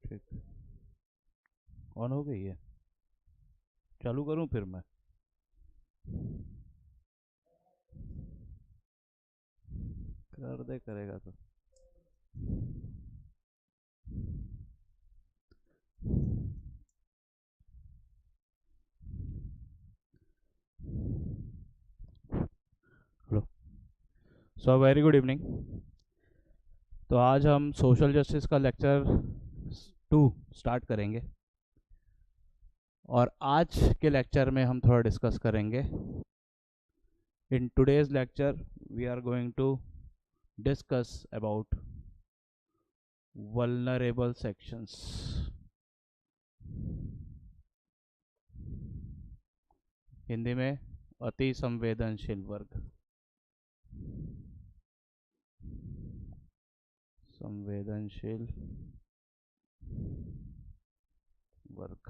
ठीक, ऑन हो गई है। चालू करूं फिर मैं? कर दे, करेगा तो। Hello. So very good evening. तो आज हम सोशल जस्टिस का लेक्चर 2 स्टार्ट करेंगे, और आज के लेक्चर में हम थोड़ा डिस्कस करेंगे। In today's lecture we are going to discuss about vulnerable sections, Hindi में अति संवेदनशील वर्ग। संवेदनशील वर्ग।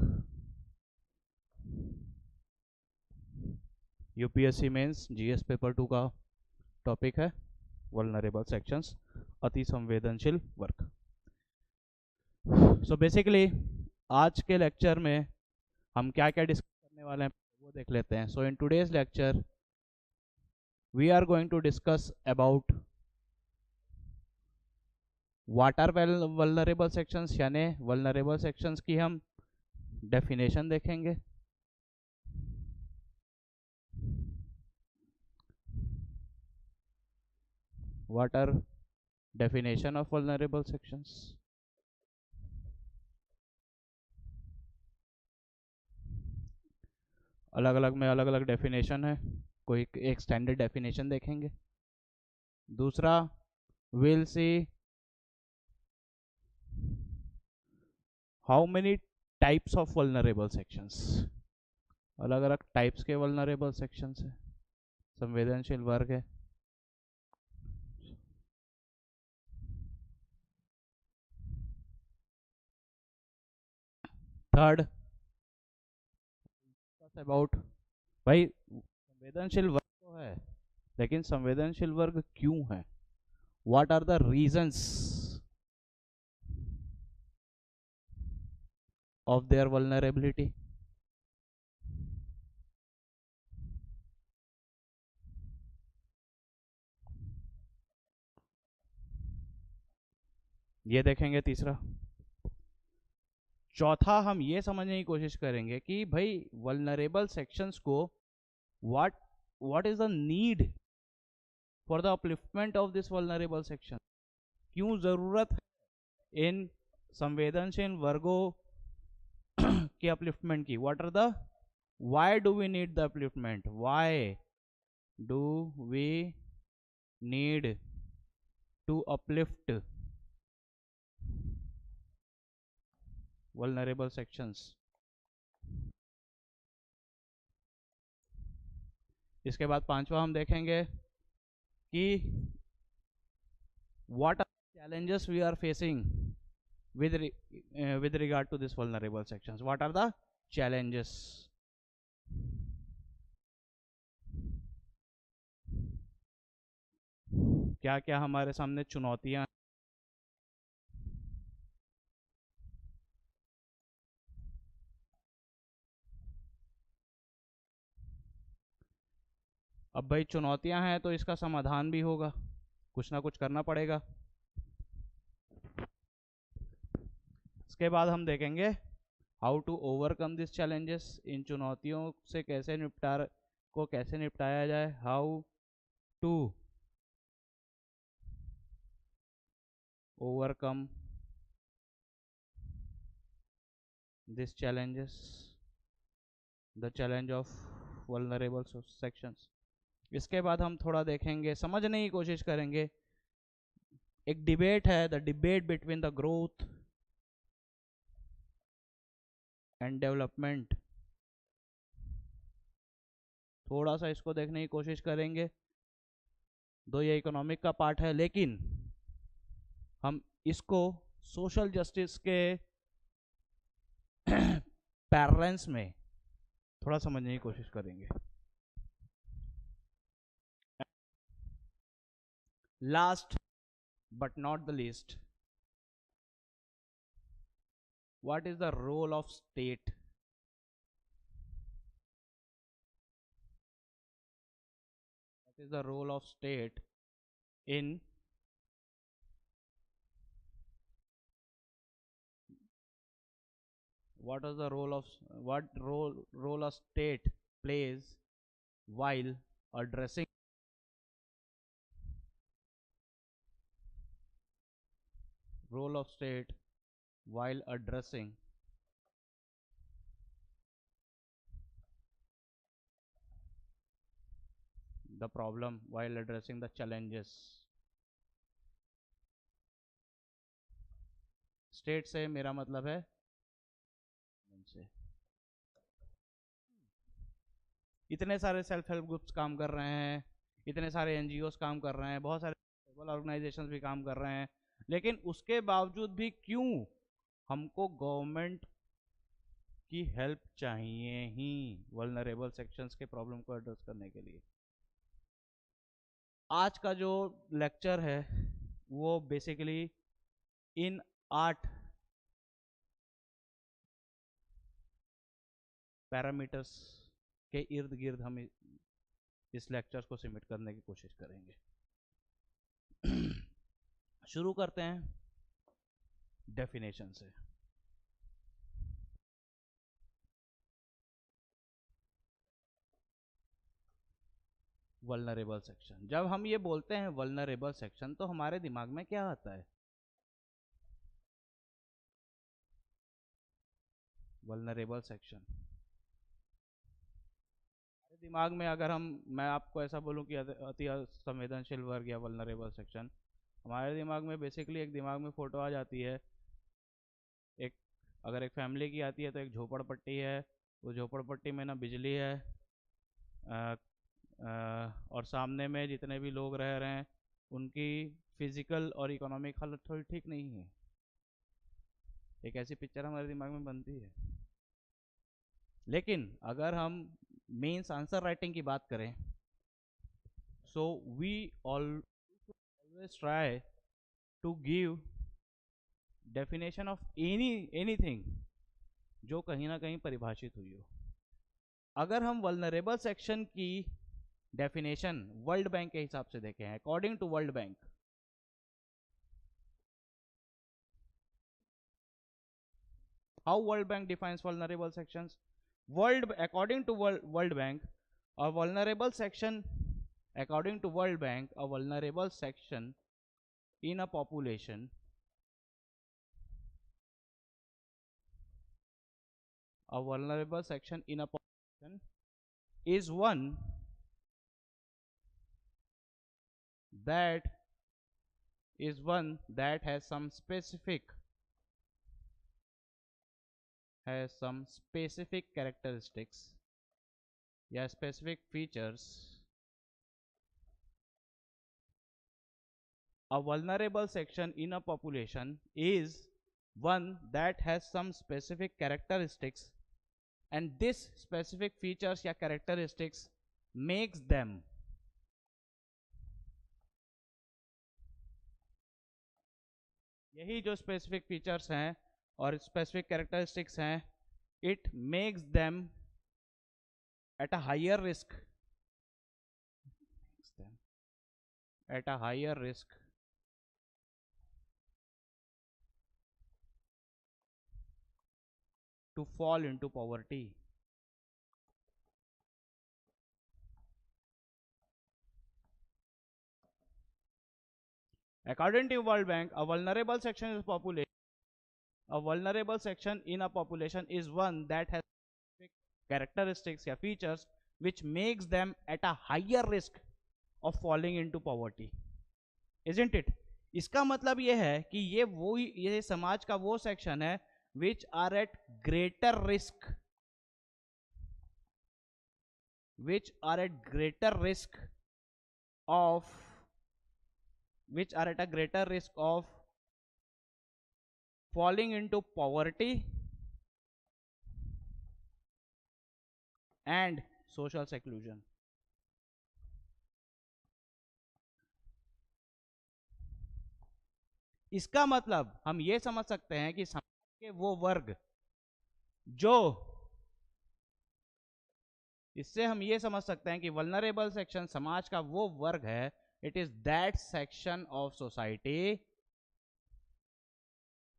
यूपीएससी मेंस जीएस पेपर 2 का टॉपिक है वल्नरेबल सेक्शंस, अति संवेदनशील वर्ग। सो बेसिकली आज के लेक्चर में हम क्या क्या डिस्कस करने वाले हैं वो देख लेते हैं। So in today's lecture we are going to discuss about what are vulnerable sections, यानी वल्नरेबल सेक्शंस की हम डेफिनेशन देखेंगे। What are definition of vulnerable sections. अलग अलग में अलग अलग डेफिनेशन है, कोई एक स्टैंडर्ड डेफिनेशन देखेंगे। दूसरा, will see how many types of vulnerable sections. अलग अलग टाइप्स के वल्नरेबल सेक्शंस है, संवेदनशील वर्ग है। थर्ड अबाउट, भाई संवेदनशील वर्ग तो है, लेकिन संवेदनशील वर्ग क्यों है? What are the reasons of their vulnerability. ये देखेंगे तीसरा। चौथा, हम ये समझने की कोशिश करेंगे कि भाई वल्नरेबल सेक्शंस को what what is the need for the upliftment of this vulnerable section. क्यों जरूरत है इन संवेदनशील वर्गों के अपलिफ्टमेंट की? What are the, why do we need the upliftment, why do we need to uplift vulnerable sections. इसके बाद पांचवा हम देखेंगे कि what are the challenges we are facing with regard to this vulnerable sections. What are the challenges? क्या क्या हमारे सामने चुनौतियां। अब भाई चुनौतियां हैं तो इसका समाधान भी होगा, कुछ ना कुछ करना पड़ेगा। इसके बाद हम देखेंगे how to overcome this challenges, इन चुनौतियों से कैसे निपटाया जाए। How to overcome this challenges, the challenge of vulnerable sections. इसके बाद हम थोड़ा देखेंगे, समझने की कोशिश करेंगे, एक डिबेट है, the debate between the growth and development. थोड़ा सा इसको देखने की कोशिश करेंगे। दो ये इकोनॉमिक का पार्ट है, लेकिन हम इसको सोशल जस्टिस के पैरेंट्स में थोड़ा समझने की कोशिश करेंगे। Last but not the least, what is the role of state? What is the role of state in what is the role of what role a state plays while addressing role of state while addressing the problem, while addressing the challenges? State से मेरा मतलब है से इतने सारे self help groups काम कर रहे हैं, इतने सारे एनजीओस काम कर रहे हैं, बहुत सारे ऑर्गेनाइजेशंस भी काम कर रहे हैं, लेकिन उसके बावजूद भी क्यों हमको गवर्नमेंट की हेल्प चाहिए ही वल्नरेबल सेक्शंस के प्रॉब्लम को एड्रेस करने के लिए? आज का जो लेक्चर है वो बेसिकली इन 8 पैरामीटर्स के इर्द गिर्द हम इस लेक्चर को सिमिट करने की कोशिश करेंगे। शुरू करते हैं डेफिनेशन से। वल्नरेबल सेक्शन, जब हम ये बोलते हैं वल्नरेबल सेक्शन तो हमारे दिमाग में क्या आता है? वल्नरेबल सेक्शन दिमाग में, अगर मैं आपको ऐसा बोलूं कि अति संवेदनशील वर्ग या वल्नरेबल सेक्शन, हमारे दिमाग में बेसिकली एक दिमाग में फोटो आ जाती है। एक अगर एक फैमिली की आती है तो एक झोपड़पट्टी है, उस झोपड़पट्टी में ना बिजली है और सामने में जितने भी लोग रह रहे हैं उनकी फिजिकल और इकोनॉमिक हालत थोड़ी ठीक नहीं है। एक ऐसी पिक्चर हमारे दिमाग में बनती है। लेकिन अगर हम मेंस आंसर राइटिंग की बात करें, so we always try to give definition of anything जो कहीं ना कहीं परिभाषित हुई हो। अगर हम वल्नरेबल सेक्शन की डेफिनेशन वर्ल्ड बैंक के हिसाब से देखें, according to World Bank, how World Bank defines vulnerable sections? According to World Bank, a vulnerable section, according to World Bank, a vulnerable section in a population, a vulnerable section in a population is one that has some specific characteristics या specific features. A vulnerable section in a population is one that has some specific characteristics, and this specific features या characteristics makes them यही जो specific features हैं और specific characteristics हैं, it makes them at a higher risk to fall into poverty. According to World Bank, a vulnerable section in a population is one that has characteristics या features which makes them at a higher risk of falling into poverty. Isn't it? इसका मतलब ये है कि ये समाज का वो सेक्शन है which are at greater risk of falling into poverty and social seclusion. इसका मतलब हम ये समझ सकते हैं कि समाज के वो वर्ग जो, इससे हम ये समझ सकते हैं कि वल्नरेबल सेक्शन समाज का वो वर्ग है, it is that section of society,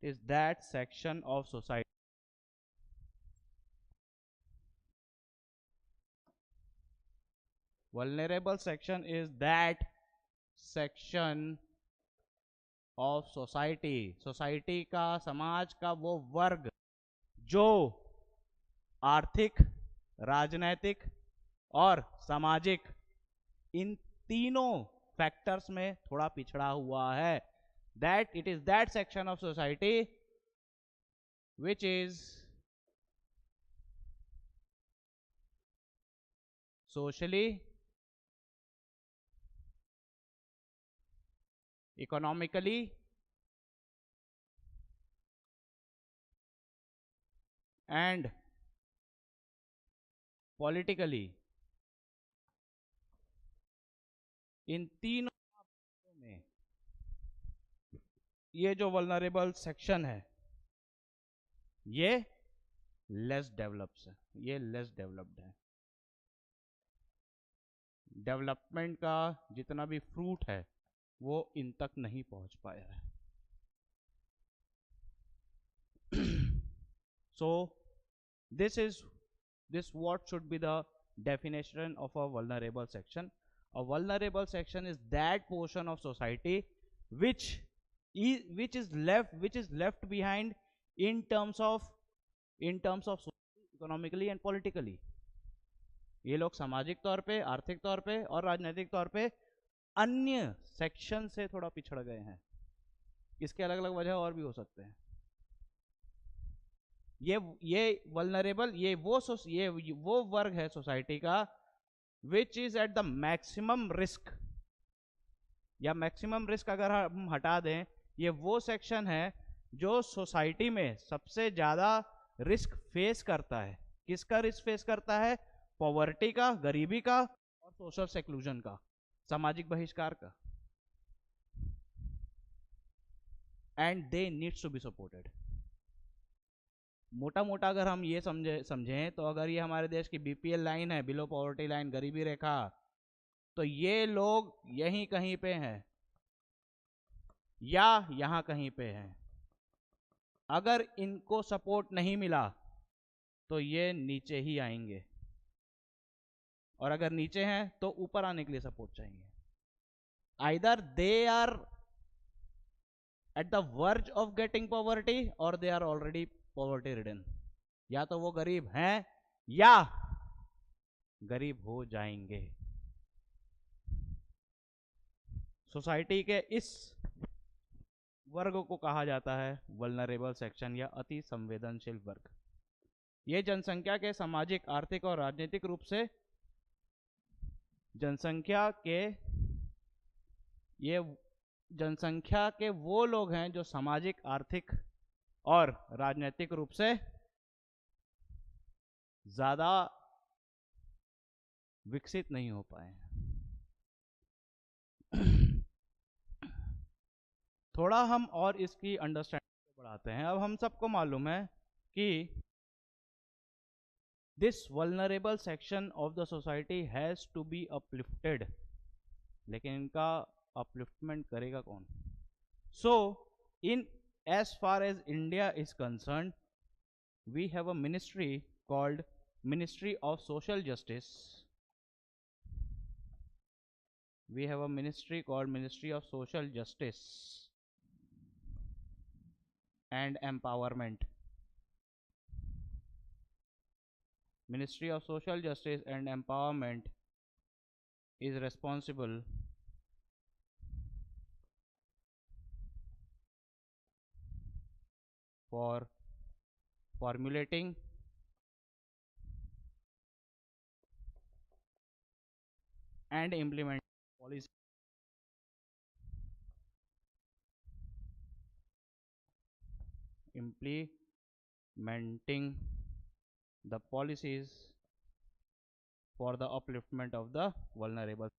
is that section of society, vulnerable section is that section of society, society का, समाज का वो वर्ग जो आर्थिक, राजनैतिक और सामाजिक इन तीनों फैक्टर्स में थोड़ा पिछड़ा हुआ है, that it is that section of society which is socially, economically and politically, इन तीनों में ये जो वल्नरेबल सेक्शन है ये लेस डेवलप्ड है, ये लेस डेवलप्ड है, डेवलपमेंट का जितना भी फ्रूट है वो इन तक नहीं पहुंच पाया है. So this what should be the definition of a vulnerable section. A vulnerable section is that portion of society which is left behind in terms of economically and politically. ये लोग सामाजिक तौर पे, आर्थिक तौर पे और राजनीतिक तौर पे अन्य सेक्शन से थोड़ा पिछड़ गए हैं. इसके अलग अलग वजह और भी हो सकते हैं. ये वल्नरेबल, ये वो वर्ग है सोसाइटी का which is at the maximum risk, या मैक्सिमम रिस्क अगर हम हटा दें, ये वो सेक्शन है जो सोसाइटी में सबसे ज्यादा रिस्क फेस करता है. किसका रिस्क फेस करता है? पॉवर्टी का, गरीबी का और सोशल सेक्लूजन का, सामाजिक बहिष्कार का. And they needs to be supported. मोटा मोटा अगर हम ये समझें तो अगर ये हमारे देश की बीपीएल लाइन है, बिलो पॉवर्टी लाइन, गरीबी रेखा, तो ये लोग यहीं कहीं पे हैं या यहां कहीं पे हैं. अगर इनको सपोर्ट नहीं मिला तो ये नीचे ही आएंगे, और अगर नीचे हैं तो ऊपर आने के लिए सपोर्ट चाहिए. Either they are at the verge of getting poverty और they are already poverty ridden. या तो वो गरीब हैं या गरीब हो जाएंगे. सोसाइटी के इस वर्ग को कहा जाता है वल्नरेबल सेक्शन या अति संवेदनशील वर्ग. ये जनसंख्या के सामाजिक, आर्थिक और राजनीतिक रूप से जनसंख्या के वो लोग हैं जो सामाजिक, आर्थिक और राजनीतिक रूप से ज्यादा विकसित नहीं हो पाए. थोड़ा हम और इसकी अंडरस्टैंडिंग को बढ़ाते हैं. अब हम सबको मालूम है कि this vulnerable section of the society has to be uplifted, लेकिन इनका अपलिफ्टमेंट करेगा कौन? सो इन as far as India is concerned, we have a ministry called Ministry of Social Justice. We have a ministry called Ministry of Social Justice and Empowerment. Ministry of Social Justice and Empowerment is responsible for formulating and implementing policy, implementing the policies for the upliftment of the vulnerable.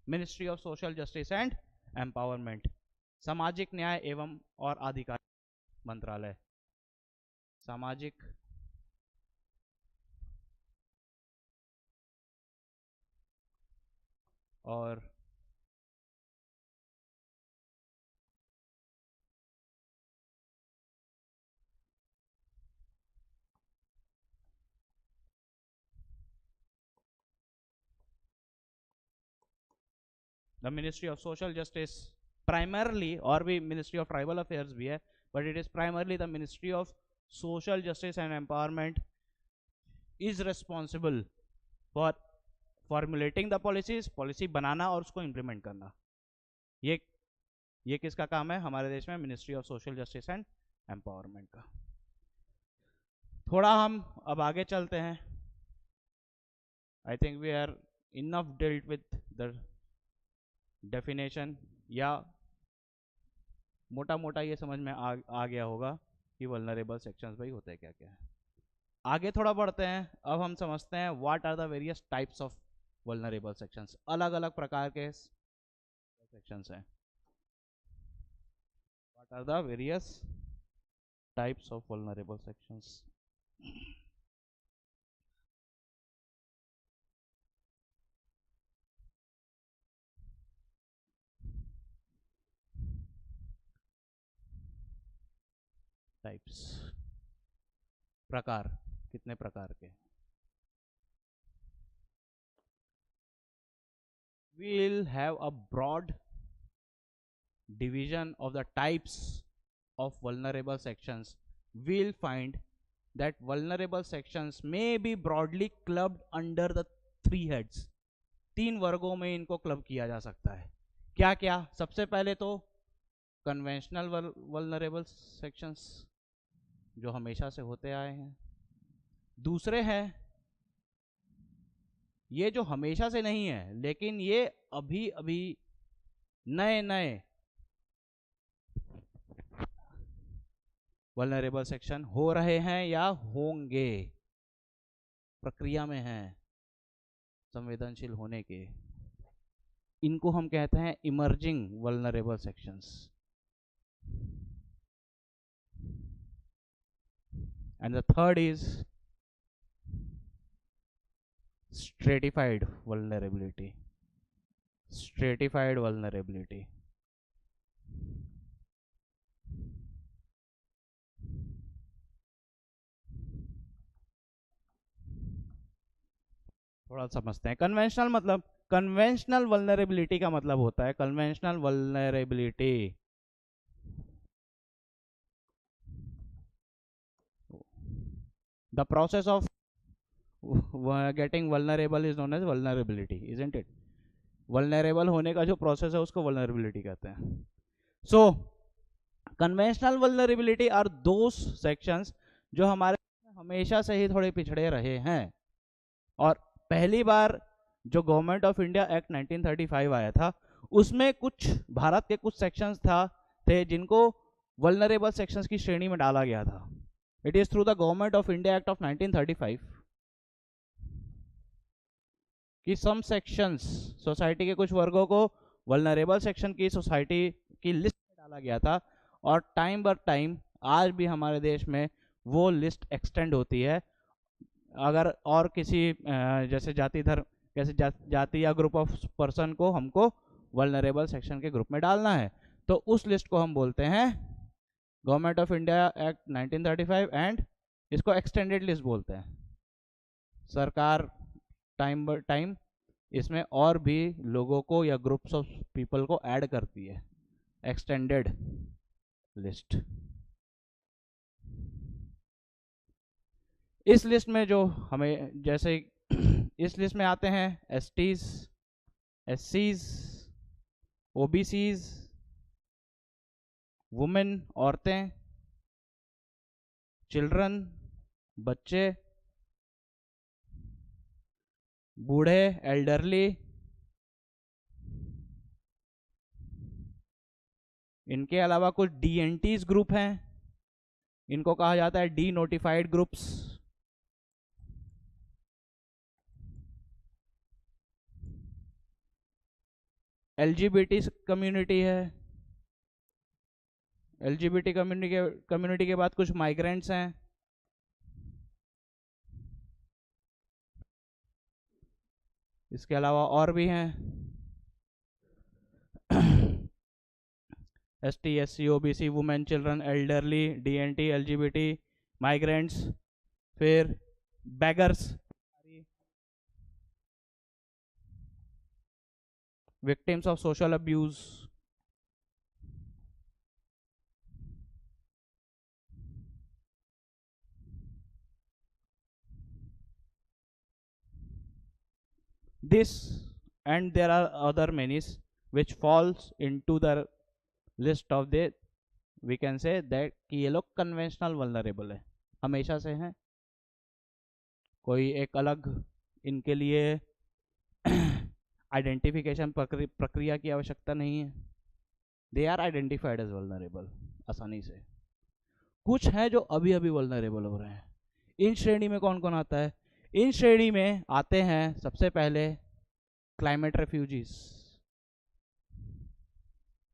Ministry of Social Justice and Empowerment, सामाजिक न्याय एवं और अधिकार मंत्रालय. सामाजिक और the ministry of social justice primarily, और भी मिनिस्ट्री ऑफ ट्राइबल अफेयर्स भी है, but it is primarily the ministry of social justice and empowerment is responsible for formulating the policies, policy बनाना और उसको इम्प्लीमेंट करना। ये ये किसका काम है हमारे देश में? Ministry of social justice and Empowerment का। थोड़ा हम अब आगे चलते हैं। I think we are enough dealt with the definition, या मोटा मोटा ये समझ में आ गया होगा कि वल्नरेबल सेक्शंस भाई होते हैं क्या क्या है। आगे थोड़ा बढ़ते हैं, अब हम समझते हैं what are the various types of vulnerable sections. अलग अलग प्रकार के सेक्शंस हैं। What are the various types of vulnerable sections? Types, प्रकार, कितने प्रकार के? we'll have a broad division of the types of vulnerable sections. We'll find that vulnerable sections may be broadly clubbed under the three heads. तीन वर्गों में इनको club किया जा सकता है। क्या क्या? सबसे पहले तो कन्वेंशनल वल्नरेबल सेक्शंस, जो हमेशा से होते आए हैं। दूसरे हैं ये जो हमेशा से नहीं है, लेकिन ये अभी अभी नए नए वल्नरेबल सेक्शन हो रहे हैं या होंगे, प्रक्रिया में हैं संवेदनशील होने के। इनको हम कहते हैं emerging vulnerable sections. And the third is stratified vulnerability. Stratified vulnerability. थोड़ा समझते हैं। कन्वेंशनल मतलब, कन्वेंशनल वल्नरेबिलिटी का मतलब होता है, conventional vulnerability the process of getting vulnerable is known as vulnerability, isn't it? Vulnerable होने का जो प्रोसेस है उसको वल्नरेबिलिटी कहते हैं। So conventional vulnerability are those sections जो हमारे हमेशा से ही थोड़े पिछड़े रहे हैं, और पहली बार जो गवर्नमेंट ऑफ इंडिया एक्ट 1935 आया था उसमें कुछ भारत के कुछ सेक्शंस थे जिनको वल्नरेबल सेक्शंस की श्रेणी में डाला गया था। It is through the government of India act of 1935 कि सम सेक्शंस, सोसाइटी के कुछ वर्गों को वल्नरेबल सेक्शन की सोसाइटी की लिस्ट में डाला गया था, और टाइम बाय टाइम आज भी हमारे देश में वो लिस्ट एक्सटेंड होती है। अगर और किसी जैसे जाति धर्म, जैसे जाति या ग्रुप ऑफ पर्सन को हमको वल्नरेबल सेक्शन के ग्रुप में डालना है, तो उस लिस्ट को हम बोलते हैं government of India act 1935, and इसको एक्सटेंडेड लिस्ट बोलते हैं। सरकार टाइम बाय टाइम इसमें और भी लोगों को या ग्रुप्स ऑफ पीपल को ऐड करती है, एक्सटेंडेड लिस्ट। इस लिस्ट में जो हमें जैसे इस लिस्ट में आते हैं एसटीज, एससीज, ओबीसीज, वुमेन औरतें, चिल्ड्रन बच्चे, बूढ़े एल्डरली, इनके अलावा कुछ डीएनटीज ग्रुप हैं, इनको कहा जाता है D notified groups. LGBT community है, एलजीबीटी कम्युनिटी के बाद कुछ माइग्रेंट्स हैं, इसके अलावा और भी हैं, S T, S C, O B C, women, children, elderly, D N T, L G B T, migrants, फिर beggars, victims of social abuse, this and there are other many which falls into the list of the, we can say that कि ये लोग conventional vulnerable है, हमेशा से हैं, कोई एक अलग इनके लिए आइडेंटिफिकेशन प्रक्रिया की आवश्यकता नहीं है, they are identified as vulnerable आसानी से। कुछ हैं जो अभी अभी वल्नरेबल हो रहे हैं। इन श्रेणी में कौन कौन आता है? इन श्रेणी में आते हैं सबसे पहले क्लाइमेट रेफ्यूजीज,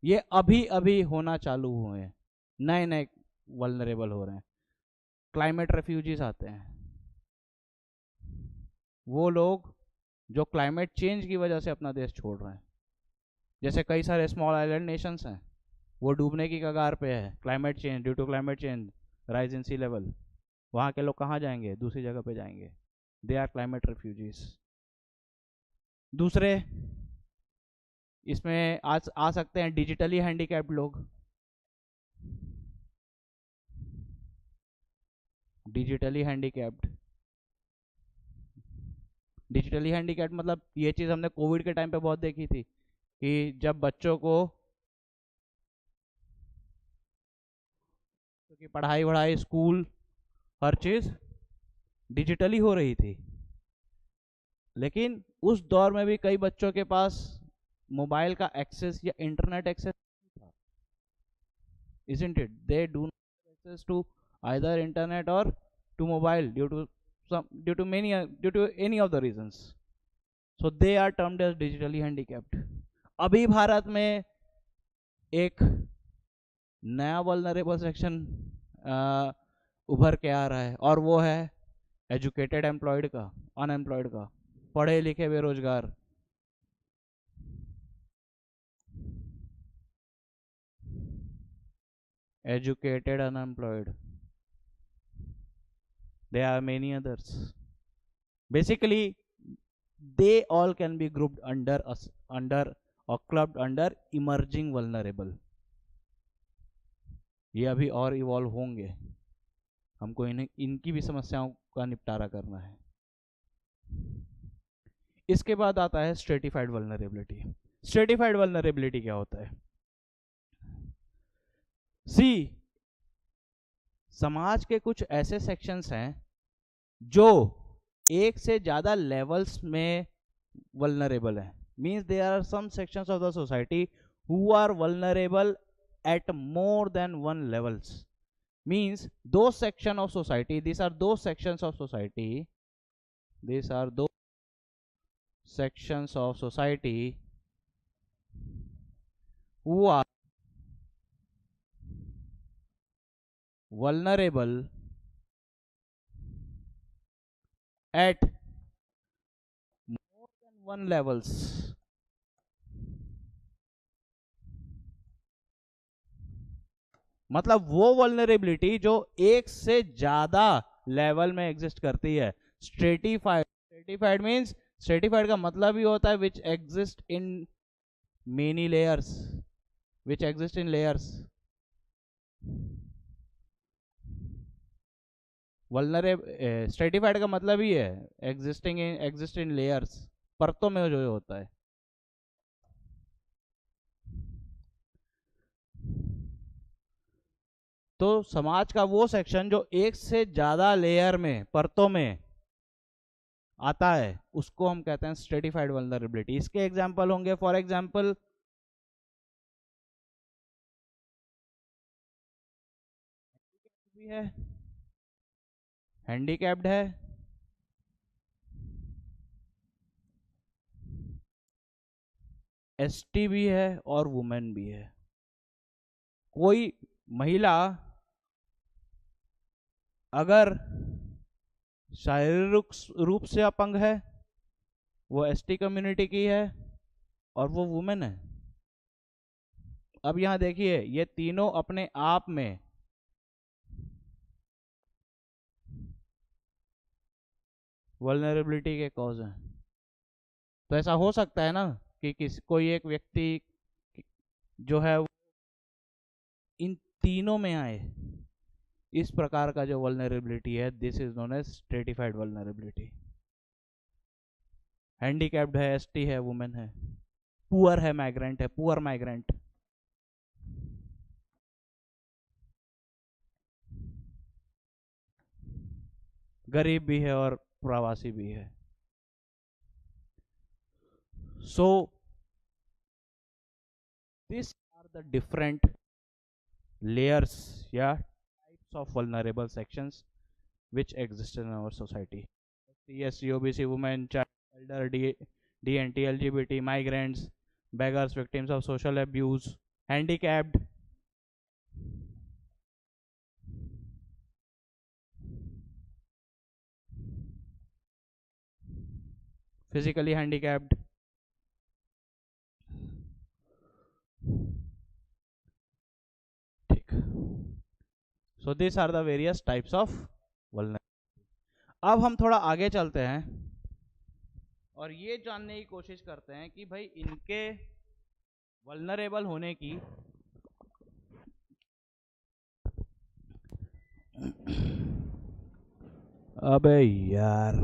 ये अभी अभी होना चालू हुए हैं, नए नए वल्नरेबल हो रहे हैं। क्लाइमेट रेफ्यूजीज आते हैं, वो लोग जो क्लाइमेट चेंज की वजह से अपना देश छोड़ रहे हैं, जैसे कई सारे स्मॉल आइलैंड नेशंस हैं, वो डूबने की कगार पे है, climate change, due to climate change, rise in sea level, वहाँ के लोग कहाँ जाएंगे? दूसरी जगह पे जाएंगे, दे आर क्लाइमेट रेफ्यूजीज। दूसरे इसमें आज आ सकते हैं डिजिटली हैंडीकैप्ड लोग, डिजिटली हैंडीकैप्ड, डिजिटली हैंडीकैप्ड मतलब ये चीज़ हमने कोविड के टाइम पे बहुत देखी थी कि जब बच्चों को की पढ़ाई वढ़ाई, स्कूल, हर चीज़ डिजिटली हो रही थी, लेकिन उस दौर में भी कई बच्चों के पास मोबाइल का एक्सेस या इंटरनेट एक्सेस था, isn't it? They do not have access to either internet or to mobile due to any of the reasons. So they are termed as digitally handicapped. अभी भारत में एक नया वल्नरेबल सेक्शन उभर के आ रहा है और वो है एजुकेटेड एम्प्लॉयड का, अनएम्प्लॉयड का, पढ़े लिखे बेरोजगार। Educated unemployed, there are many others. Basically they all can be grouped under or clubbed under emerging vulnerable. ये अभी और इवॉल्व होंगे, हमको इनकी भी समस्याओं का निपटारा करना है। इसके बाद आता है स्ट्रेटिफाइड वल्नरेबिलिटी। स्ट्रेटिफाइड वल्नरेबिलिटी क्या होता है? सी, समाज के कुछ ऐसे सेक्शंस हैं जो एक से ज्यादा लेवल्स में वल्नरेबल है, means there are some sections of the society who are vulnerable at more than one levels, means those section of society, these are those sections of society, these are those sections of society who are vulnerable at more than one levels. मतलब वो vulnerability जो एक से ज्यादा level में exist करती है। Stratified, stratified means, stratified का मतलब ही होता है which exist in many layers, which exist in layers. Vulnerable, stratified का मतलब ही है एग्जिस्ट इन लेयर्स, परतों में जो होता है। तो समाज का वो सेक्शन जो एक से ज्यादा लेयर में, परतों में आता है, उसको हम कहते हैं स्ट्रेटिफाइड वल्नरेबिलिटी। इसके एग्जांपल होंगे, फॉर एग्जांपल भी है, हैंडीकैप्ड है, एसटी भी है और वुमेन भी है। कोई महिला अगर शारीरिक रूप से अपंग है, वो एसटी कम्युनिटी की है और वो वुमेन है। अब यहाँ देखिए ये तीनों अपने आप में वल्नरेबिलिटी के कॉज हैं। तो ऐसा हो सकता है ना कि कोई एक व्यक्ति जो है वो इन तीनों में आए। इस प्रकार का जो वल्नरेबिलिटी है, this is known as stratified vulnerability. Handicapped है, एसटी है, वुमेन है, पुअर है, माइग्रेंट है, पुअर माइग्रेंट, गरीब भी है और प्रवासी भी है। So this are the different layers, yeah, types of vulnerable sections which exist in our society. SC, OBC, women, child, elder, DNT, LGBT, migrants, beggars, victims of social abuse, handicapped, physically handicapped. ठीक, so these are the various types of vulnerability. अब हम थोड़ा आगे चलते हैं और ये जानने की कोशिश करते हैं कि भाई इनके वल्नरेबल होने की अबे यार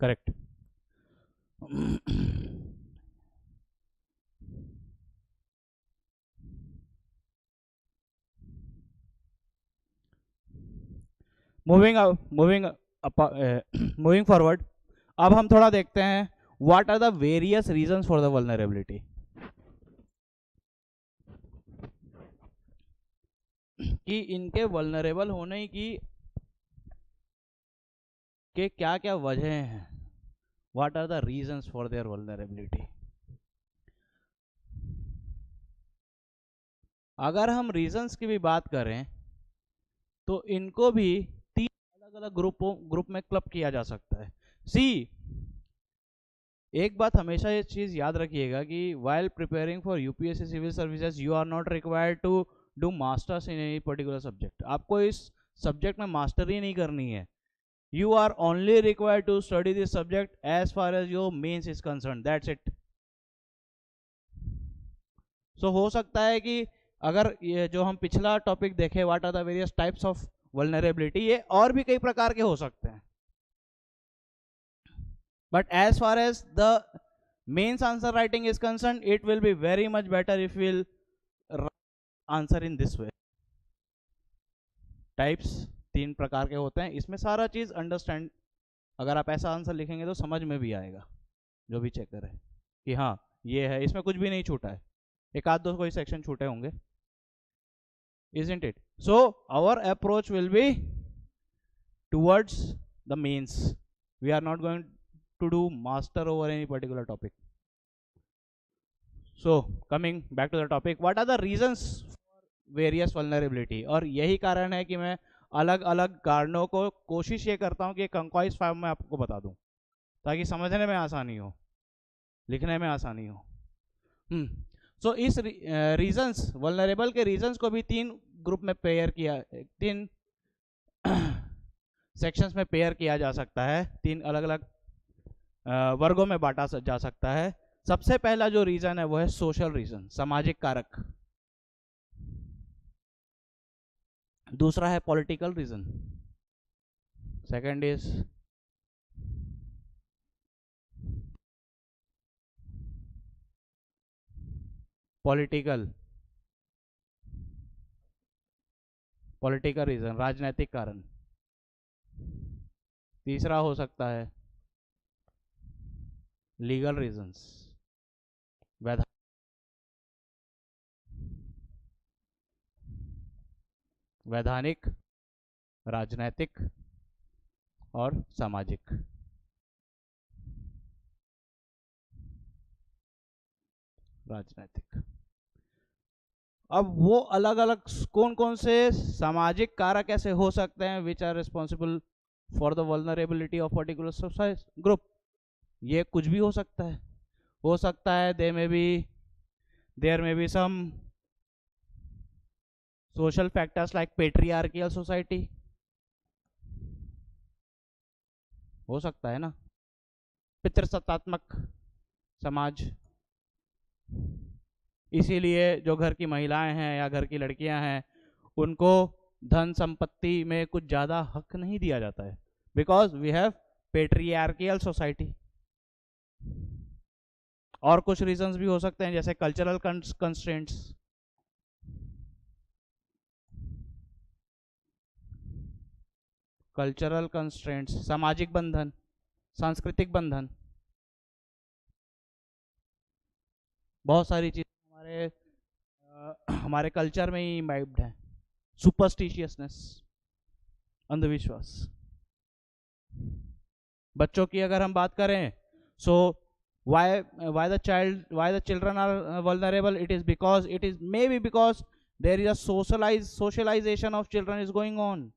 करेक्ट. Moving moving forward. अब हम थोड़ा देखते हैं what are the various reasons for the vulnerability. कि इनके वल्नरेबल होने की के क्या क्या वजह हैं. What are the reasons for their vulnerability. अगर हम रीजंस की भी बात करें तो इनको भी तीन अलग अलग ग्रुप में क्लब किया जा सकता है. सी, एक बात हमेशा ये चीज याद रखिएगा कि while preparing for UPSC civil services you are not required to do masters in any particular subject. आपको इस सब्जेक्ट में मास्टरी नहीं करनी है. You are only required to study this subject as far as your mains is concerned. That's it. So हो सकता है कि अगर ये जो हम पिछला टॉपिक देखे what are the various types of vulnerability, ये और भी कई प्रकार के हो सकते हैं. But as far as the mains answer writing is concerned, it will be very much better if we'll answer in this way. Types तीन प्रकार के होते हैं. इसमें सारा चीज अंडरस्टैंड, अगर आप ऐसा आंसर लिखेंगे तो समझ में भी आएगा जो भी चेकर है कि हाँ ये है, इसमें कुछ भी नहीं छूटा है. एक आध दो कोई सेक्शन छूटे होंगे. Isn't it? So our approach will be towards the mains. We are not going to do master over any particular topic. So coming back to the topic, what are the reasons for various vulnerability. और यही कारण है कि मैं अलग अलग कारणों को कोशिश ये करता हूँ कि कंकॉइज फॉर्म में आपको बता दूँ ताकि समझने में आसानी हो, लिखने में आसानी हो. सो इस रीजंस, वल्नरेबल के रीजंस को भी तीन ग्रुप में पेयर किया, तीन सेक्शंस में पेयर किया जा सकता है, तीन अलग अलग वर्गों में बांटा जा सकता है. सबसे पहला जो रीजन है वो है सोशल रीजन, सामाजिक कारक. दूसरा है political reason. Second is political reason, राजनीतिक कारण. तीसरा हो सकता है लीगल रीजंस, वैधानिक, राजनैतिक और सामाजिक. राजनैतिक. अब वो अलग अलग कौन कौन से सामाजिक कारक ऐसे हो सकते हैं which are responsible for the vulnerability of particular society group. ये कुछ भी हो सकता है. हो सकता है there may be some social factors like patriarchal society. हो सकता है ना, पितृसत्तात्मक समाज. इसीलिए जो घर की महिलाएं हैं या घर की लड़कियां हैं उनको धन संपत्ति में कुछ ज़्यादा हक नहीं दिया जाता है, because we have patriarchal society. और कुछ रीजंस भी हो सकते हैं जैसे कल्चरल कंस्ट्रेंट्स. कल्चरल कंस्ट्रेंट्स, सामाजिक बंधन, सांस्कृतिक बंधन. बहुत सारी चीजें हमारे कल्चर में ही इम्बाइब्ड है. सुपरस्टिशियसनेस, अंधविश्वास. बच्चों की अगर हम बात करें, सो why the children are vulnerable, it is maybe because there is a socialization of children is going on.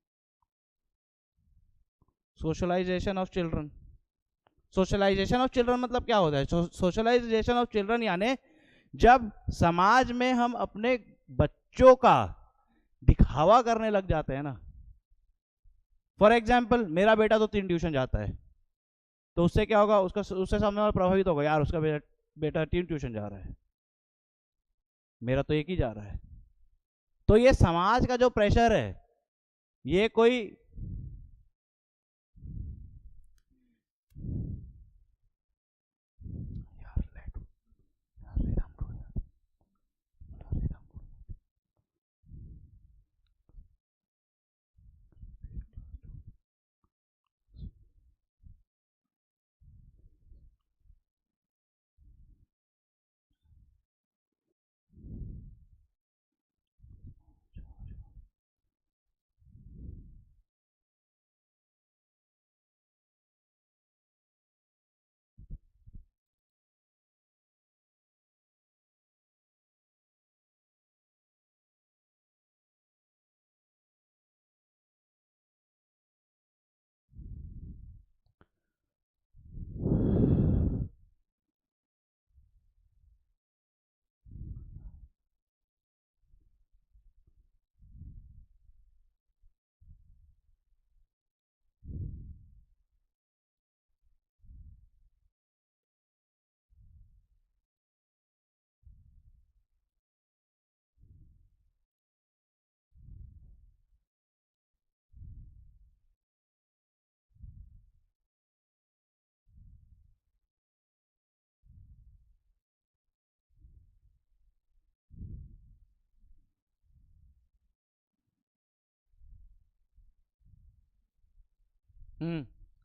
Socialization of children मतलब क्या होता है? सोशलाइजेशन ऑफ चिल्ड्रन यानी जब समाज में हम अपने बच्चों का दिखावा करने लग जाते हैं ना. फॉर एग्जाम्पल, मेरा बेटा तो 3 ट्यूशन जाता है, तो उससे क्या होगा, उससे सामने वाला प्रभावित होगा, यार उसका बेटा 3 ट्यूशन जा रहा है, मेरा तो एक ही जा रहा है. तो ये समाज का जो प्रेशर है, ये कोई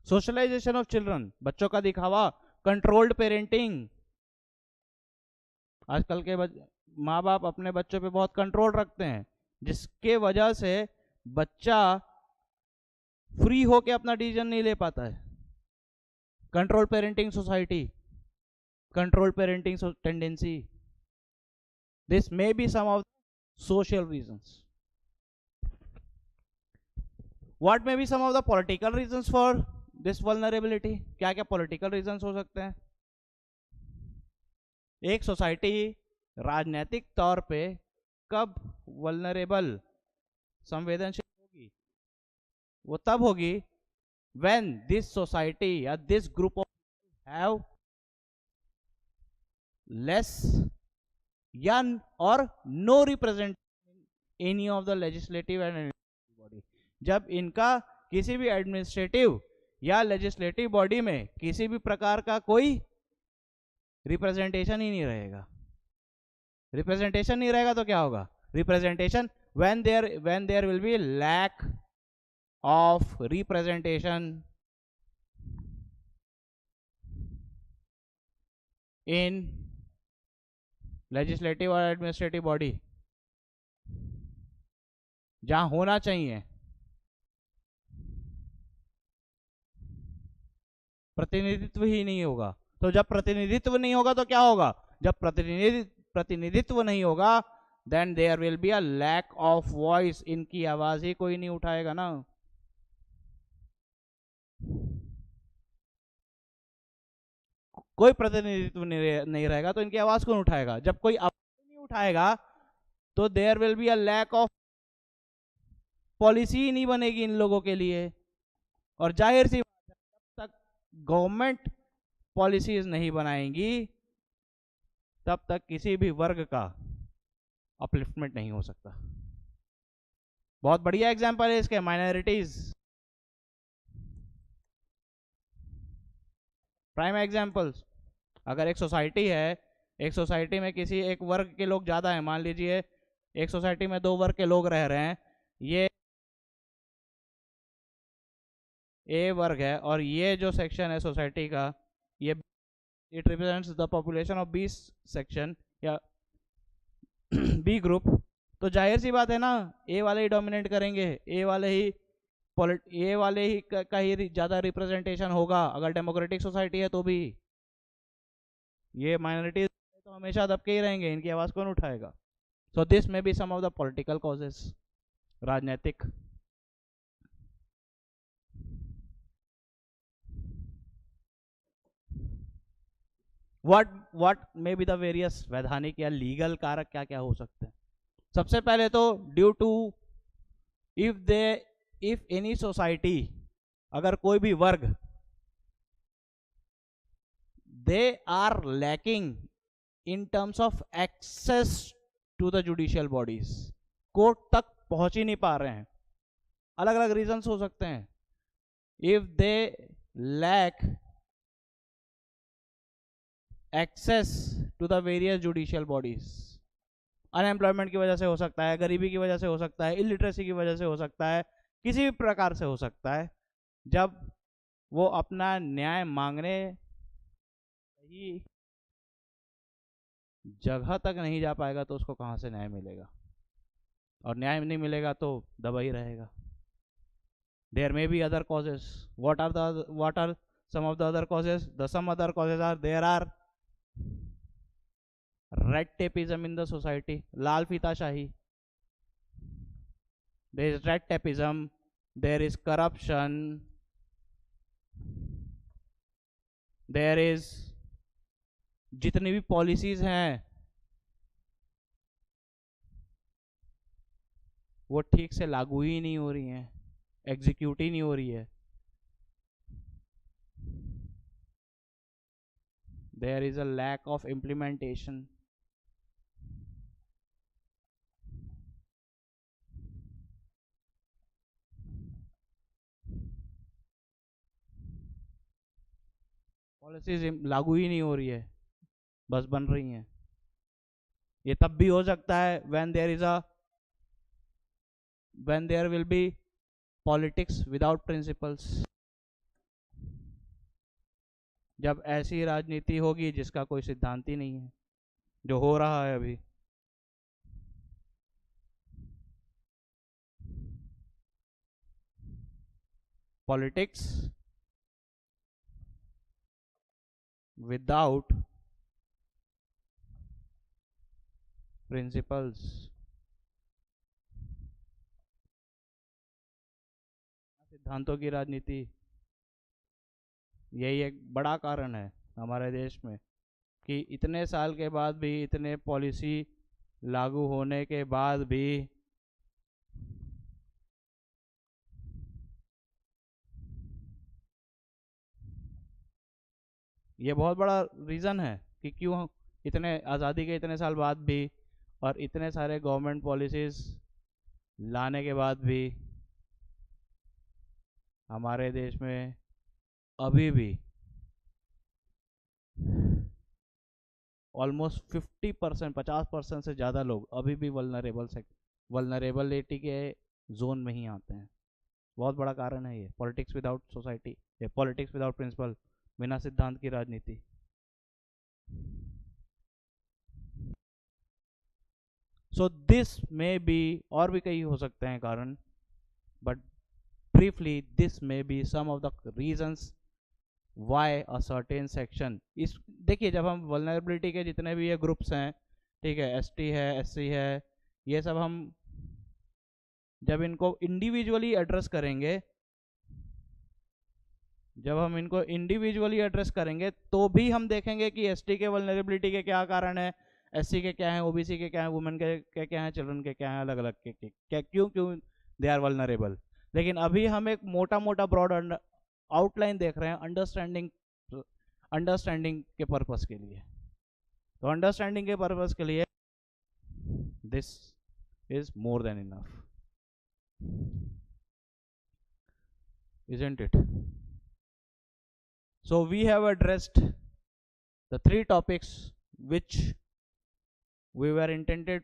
सोशलाइजेशन ऑफ चिल्ड्रन, बच्चों का दिखावा, कंट्रोल्ड पेरेंटिंग। आजकल के माँ बाप अपने बच्चों पे बहुत कंट्रोल रखते हैं, जिसके वजह से बच्चा फ्री होके अपना डिसीजन नहीं ले पाता है। Control parenting society, control parenting tendency, this may be some of social reasons. What may be some of the political reasons for this vulnerability? क्या क्या political reasons हो सकते हैं? एक सोसाइटी राजनीतिक तौर पे कब vulnerable, संवेदनशील होगी? वो तब होगी when this society या this group of have less young or no representation in any of the legislative and body. जब इनका किसी भी एडमिनिस्ट्रेटिव या लेजिस्लेटिव बॉडी में किसी भी प्रकार का कोई रिप्रेजेंटेशन ही नहीं रहेगा। रिप्रेजेंटेशन नहीं रहेगा तो क्या होगा? Representation when there will be lack of representation in legislative और एडमिनिस्ट्रेटिव बॉडी, जहां होना चाहिए, प्रतिनिधित्व ही नहीं होगा। तो जब प्रतिनिधित्व नहीं होगा तो क्या होगा? जब प्रतिनिधित्व नहीं होगा, then there will be a lack of voice. इनकी आवाज ही कोई नहीं उठाएगा ना। कोई प्रतिनिधित्व नहीं रहेगा तो इनकी आवाज कौन उठाएगा? जब कोई आवाज नहीं उठाएगा तो there will be a lack of policy, नहीं बनेगी इन लोगों के लिए। और जाहिर सी बात है, जब तक गवर्नमेंट पॉलिसीज नहीं बनाएंगी तब तक किसी भी वर्ग का अपलिफ्टमेंट नहीं हो सकता। बहुत बढ़िया एग्जांपल है इसके, माइनॉरिटीज। प्राइम एग्जांपल्स, अगर एक सोसाइटी है, एक सोसाइटी में किसी एक वर्ग के लोग ज़्यादा हैं, मान लीजिए एक सोसाइटी में दो वर्ग के लोग रह रहे हैं, ये ए वर्ग है और ये जो सेक्शन है सोसाइटी का, ये it represents the population of B section या बी ग्रुप। तो जाहिर सी बात है ना, ए वाले ही डोमिनेट करेंगे, ए वाले ही का ही ज़्यादा रिप्रेजेंटेशन होगा। अगर डेमोक्रेटिक सोसाइटी है तो भी ये माइनॉरिटीज तो हमेशा दबके ही रहेंगे, इनकी आवाज़ कौन उठाएगा? So this may be some of the political causes, राजनीतिक। what may be the various वैधानिक या लीगल कारक क्या क्या हो सकते हैं? सबसे पहले तो due to if any society, अगर कोई भी वर्ग, they are lacking in terms of access to the judicial bodies, court तक पहुंच ही नहीं पा रहे हैं, अलग अलग रीजंस हो सकते हैं। If they lack access to the various judicial bodies, unemployment की वजह से हो सकता है, गरीबी की वजह से हो सकता है, इलिटरेसी की वजह से हो सकता है, किसी भी प्रकार से हो सकता है। जब वो अपना न्याय मांगने सही जगह तक नहीं जा पाएगा तो उसको कहाँ से न्याय मिलेगा? और न्याय नहीं मिलेगा तो दबा ही रहेगा। There may be other causes. what are some of the other causes? Some other causes are there are red tapeism in the society, लाल फीताशाही, there is red tapeism, there is corruption, there is जितनी भी policies हैं वो ठीक से लागू ही नहीं हो रही हैं, एग्जीक्यूट ही नहीं हो रही है। there is a lack of implementation, policies लागू ही नहीं हो रही है, बस बन रही हैं। ये तब भी हो सकता है when there will be politics without principles, जब ऐसी राजनीति होगी जिसका कोई सिद्धांत ही नहीं है, जो हो रहा है अभी। पॉलिटिक्स विदाउट प्रिंसिपल्स, सिद्धांतों की राजनीति, यही एक बड़ा कारण है हमारे देश में कि इतने साल के बाद भी, इतने पॉलिसी लागू होने के बाद भी ये बहुत बड़ा रीज़न है कि क्यों इतने आज़ादी के इतने साल बाद भी और इतने सारे गवर्नमेंट पॉलिसीज़ लाने के बाद भी हमारे देश में अभी भी ऑलमोस्ट 50%, 50% से ज़्यादा लोग अभी भी वल्नरेबलिटी के जोन में ही आते हैं। बहुत बड़ा कारण है ये, पॉलिटिक्स विदाउट सोसाइटी, ये पॉलिटिक्स विदाउट प्रिंसिपल, बिना सिद्धांत की राजनीति। सो दिस में बी, और भी कई हो सकते हैं कारण, but briefly this may be some of the reasons why a certain section. इस देखिए, जब हम वल्नरेबिलिटी के जितने भी ये ग्रुप्स हैं, ठीक है, एसटी है, एससी है, ये सब हम जब इनको इंडिविजुअली एड्रेस करेंगे, जब हम इनको इंडिविजुअली एड्रेस करेंगे तो भी हम देखेंगे कि एसटी के वल्नरेबिलिटी के क्या कारण है, एससी के क्या है, ओबीसी के क्या है, वुमेन के क्या है, चिल्ड्रन के क्या है, अलग अलग के क्या, क्यों क्यों दे आर वल्नरेबल। लेकिन अभी हम एक मोटा मोटा ब्रॉड आउटलाइन देख रहे हैं अंडरस्टैंडिंग के पर्पस के लिए। तो अंडरस्टैंडिंग के पर्पस के लिए this is more than enough, isn't it? So we have addressed the 3 topics which we were intended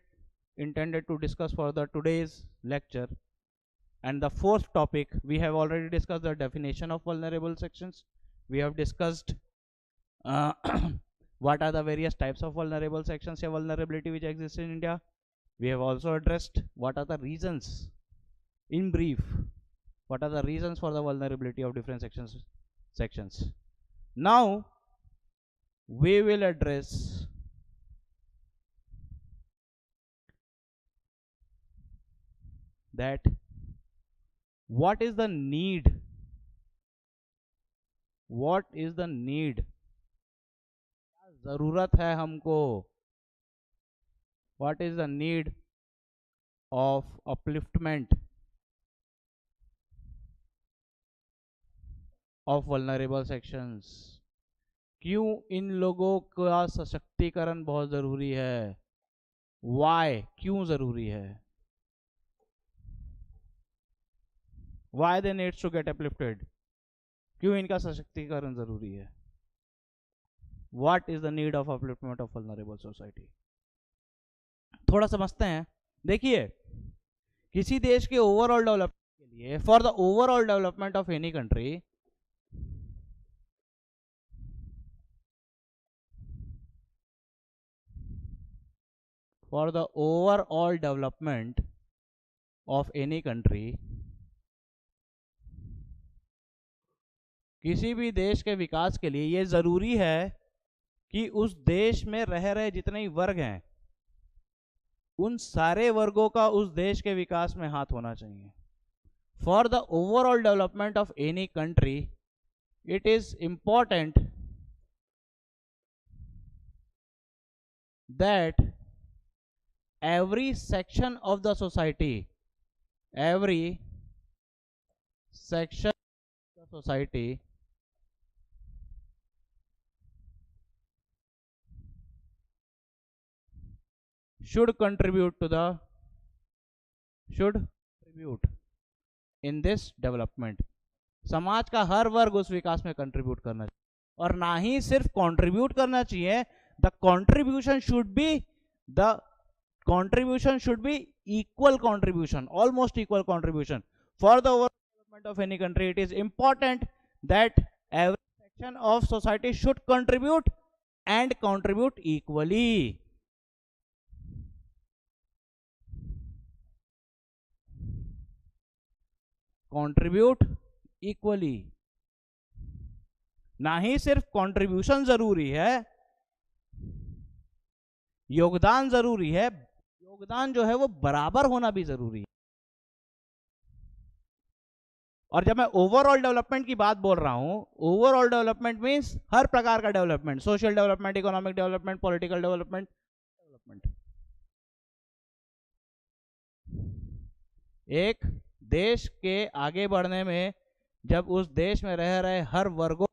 to discuss for the today's lecture. And the 4th topic, we have already discussed the definition of vulnerable sections. We have discussed what are the various types of vulnerable sections or vulnerability which exists in India. We have also addressed what are the reasons, in brief, what are the reasons for the vulnerability of different sections. Now we will address that what is the need, जरूरत है हमको, what is the need of upliftment of vulnerable sections, क्यों इन लोगों का सशक्तिकरण बहुत जरूरी है, why, क्यों जरूरी है, why they need to get uplifted, क्यों इनका सशक्तिकरण जरूरी है, what is the need of upliftment of vulnerable society। थोड़ा समझते हैं। देखिए, किसी देश के ओवरऑल डेवलपमेंट के लिए, for the overall development of any country, for the overall development of any country, किसी भी देश के विकास के लिए ये जरूरी है कि उस देश में रह रहे जितने ही वर्ग हैं, उन सारे वर्गों का उस देश के विकास में हाथ होना चाहिए। For the overall development of any country, it is important that every section of the society, every section of the society should contribute in this development। समाज का हर वर्ग उस विकास में कंट्रीब्यूट करना चाहिए, और ना ही सिर्फ कंट्रीब्यूट करना चाहिए, the contribution should be equal contribution, almost equal contribution। For the overall development of any country, it is important that every section of society should contribute and contribute equally. Contribute equally. ना ही सिर्फ contribution जरूरी है, योगदान जरूरी है, योगदान जो है वो बराबर होना भी जरूरी है. और जब मैं ओवरऑल डेवलपमेंट की बात बोल रहा हूं, ओवरऑल डेवलपमेंट मींस हर प्रकार का development, social development, economic development, political development. एक देश के आगे बढ़ने में जब उस देश में रह रहे हर वर्गों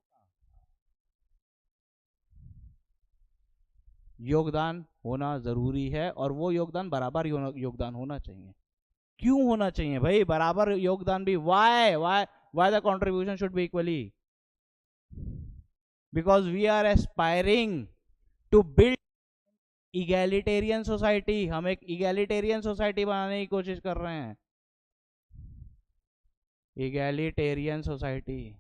योगदान होना जरूरी है, और वो योगदान बराबर योगदान होना चाहिए. क्यों होना चाहिए भाई बराबर योगदान भी? why the contribution should be equally? Because we are aspiring to build egalitarian society. हम एक egalitarian society बनाने की कोशिश कर रहे हैं. egalitarian society.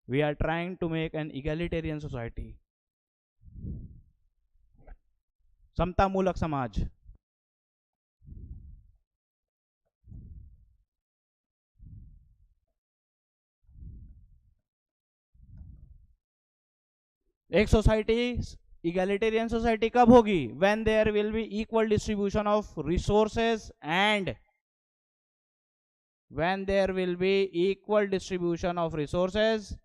We are trying to make an egalitarian society. समता मूलक समाज. एक सोसाइटी egalitarian सोसाइटी कब होगी? When there will be equal distribution of resources and when there will be equal distribution of resources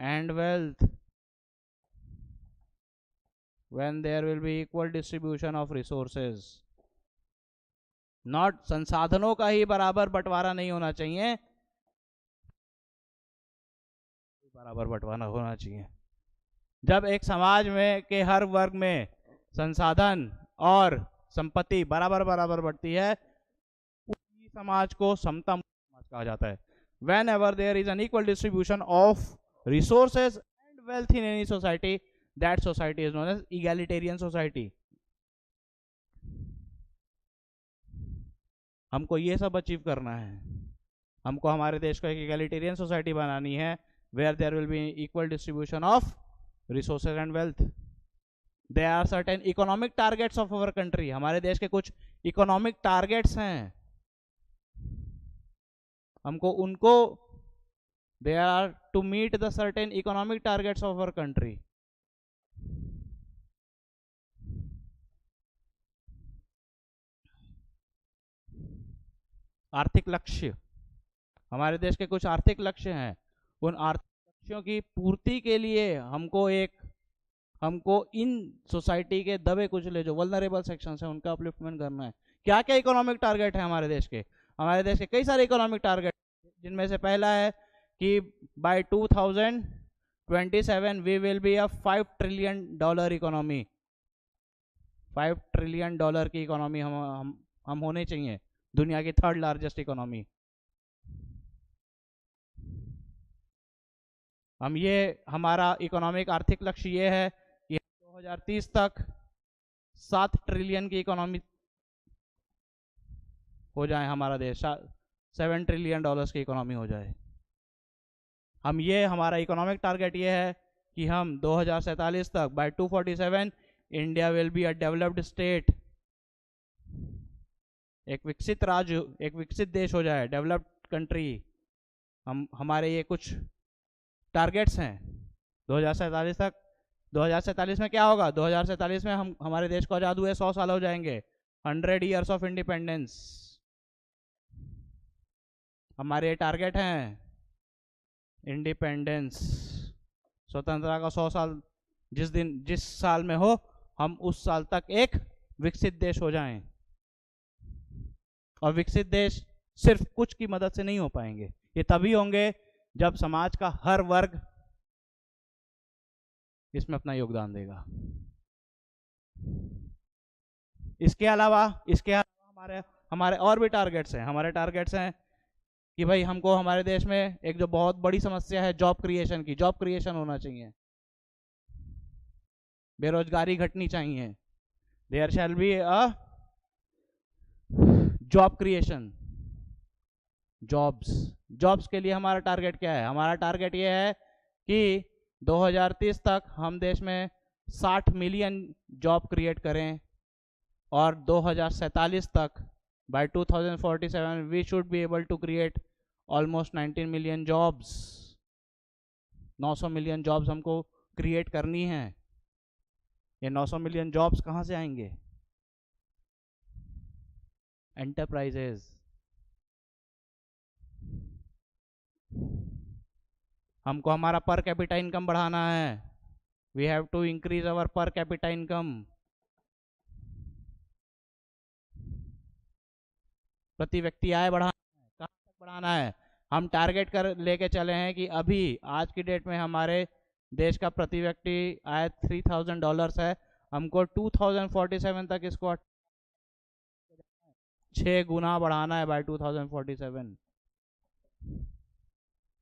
and wealth. When there will be equal distribution of resources. Not संसाधनों का ही बराबर बंटवारा नहीं होना चाहिए, बराबर बंटवारा होना चाहिए. जब एक समाज में के हर वर्ग में संसाधन और संपत्ति बराबर बराबर बढ़ती है, उसी समाज को समता समाज कहा जाता है. Whenever there is an equal distribution of resources and wealth in any society, that society is known as egalitarian society. हमको ये सब अचीव करना है. हमको हमारे देश को एक egalitarian society बनानी है, where there will be equal distribution of resources and wealth. There are certain economic targets of our country. हमारे देश के कुछ economic targets हैं, हमको उनको they are to meet the certain economic targets of our country. आर्थिक लक्ष्य, हमारे देश के कुछ आर्थिक लक्ष्य हैं. उन आर्थिक लक्ष्यों की पूर्ति के लिए हमको इन सोसाइटी के दबे कुचले जो वल्नरेबल सेक्शंस हैं उनका अपलिफ्टमेंट करना है. क्या क्या इकोनॉमिक टारगेट है हमारे देश के? हमारे देश के कई सारे इकोनॉमिक टारगेट, जिनमें से पहला है कि by 2027 we will be a $5 trillion economy. $5 trillion की इकोनॉमी हम होने चाहिए, दुनिया की 3rd लार्जेस्ट इकोनॉमी. हम ये हमारा इकोनॉमिक आर्थिक लक्ष्य ये है कि 2030 तक 7 ट्रिलियन की इकोनॉमी हो जाए, हमारा देश $7 ट्रिलियन की इकोनॉमी हो जाए. हम ये हमारा इकोनॉमिक टारगेट ये है कि हम 2047 तक by 247 India will be a developed state, एक विकसित राज्य, एक विकसित देश हो जाए, डेवलप्ड कंट्री. हमारे ये कुछ टारगेट्स हैं 2047 तक. 2047 में क्या होगा? 2047 में हमारे देश को आज़ाद हुए 100 साल हो जाएंगे, 100 years ऑफ इंडिपेंडेंस. हमारे टारगेट हैं इंडिपेंडेंस, स्वतंत्रता का 100 साल जिस साल में हो, हम उस साल तक एक विकसित देश हो जाएं. और विकसित देश सिर्फ कुछ की मदद से नहीं हो पाएंगे, ये तभी होंगे जब समाज का हर वर्ग इसमें अपना योगदान देगा. इसके अलावा हमारे और भी टारगेट्स हैं. हमारे टारगेट्स हैं कि भाई हमको हमारे देश में एक जो बहुत बड़ी समस्या है जॉब क्रिएशन की, जॉब क्रिएशन होना चाहिए, बेरोजगारी घटनी चाहिए. There shall be a job creation. Jobs. Jobs के लिए हमारा टारगेट क्या है? हमारा टारगेट ये है कि 2030 तक हम देश में 60 मिलियन जॉब क्रिएट करें और 2047 तक by 2047 we should be able to create almost 19 million jobs. 900 million jobs हमको क्रिएट करनी है। ये 900 मिलियन जॉब्स कहाँ से आएंगे? एंटरप्राइजेज। हमको हमारा पर कैपिटा इनकम बढ़ाना है। We have to increase our per capita income. प्रति व्यक्ति आय बढ़ाना है। कहाँ तक बढ़ाना है? हम टारगेट कर लेके चले हैं कि अभी आज की डेट में हमारे देश का प्रति व्यक्ति आय $3000 है। हमको 2047 तक इसको 6 गुना बढ़ाना है बाय 2047।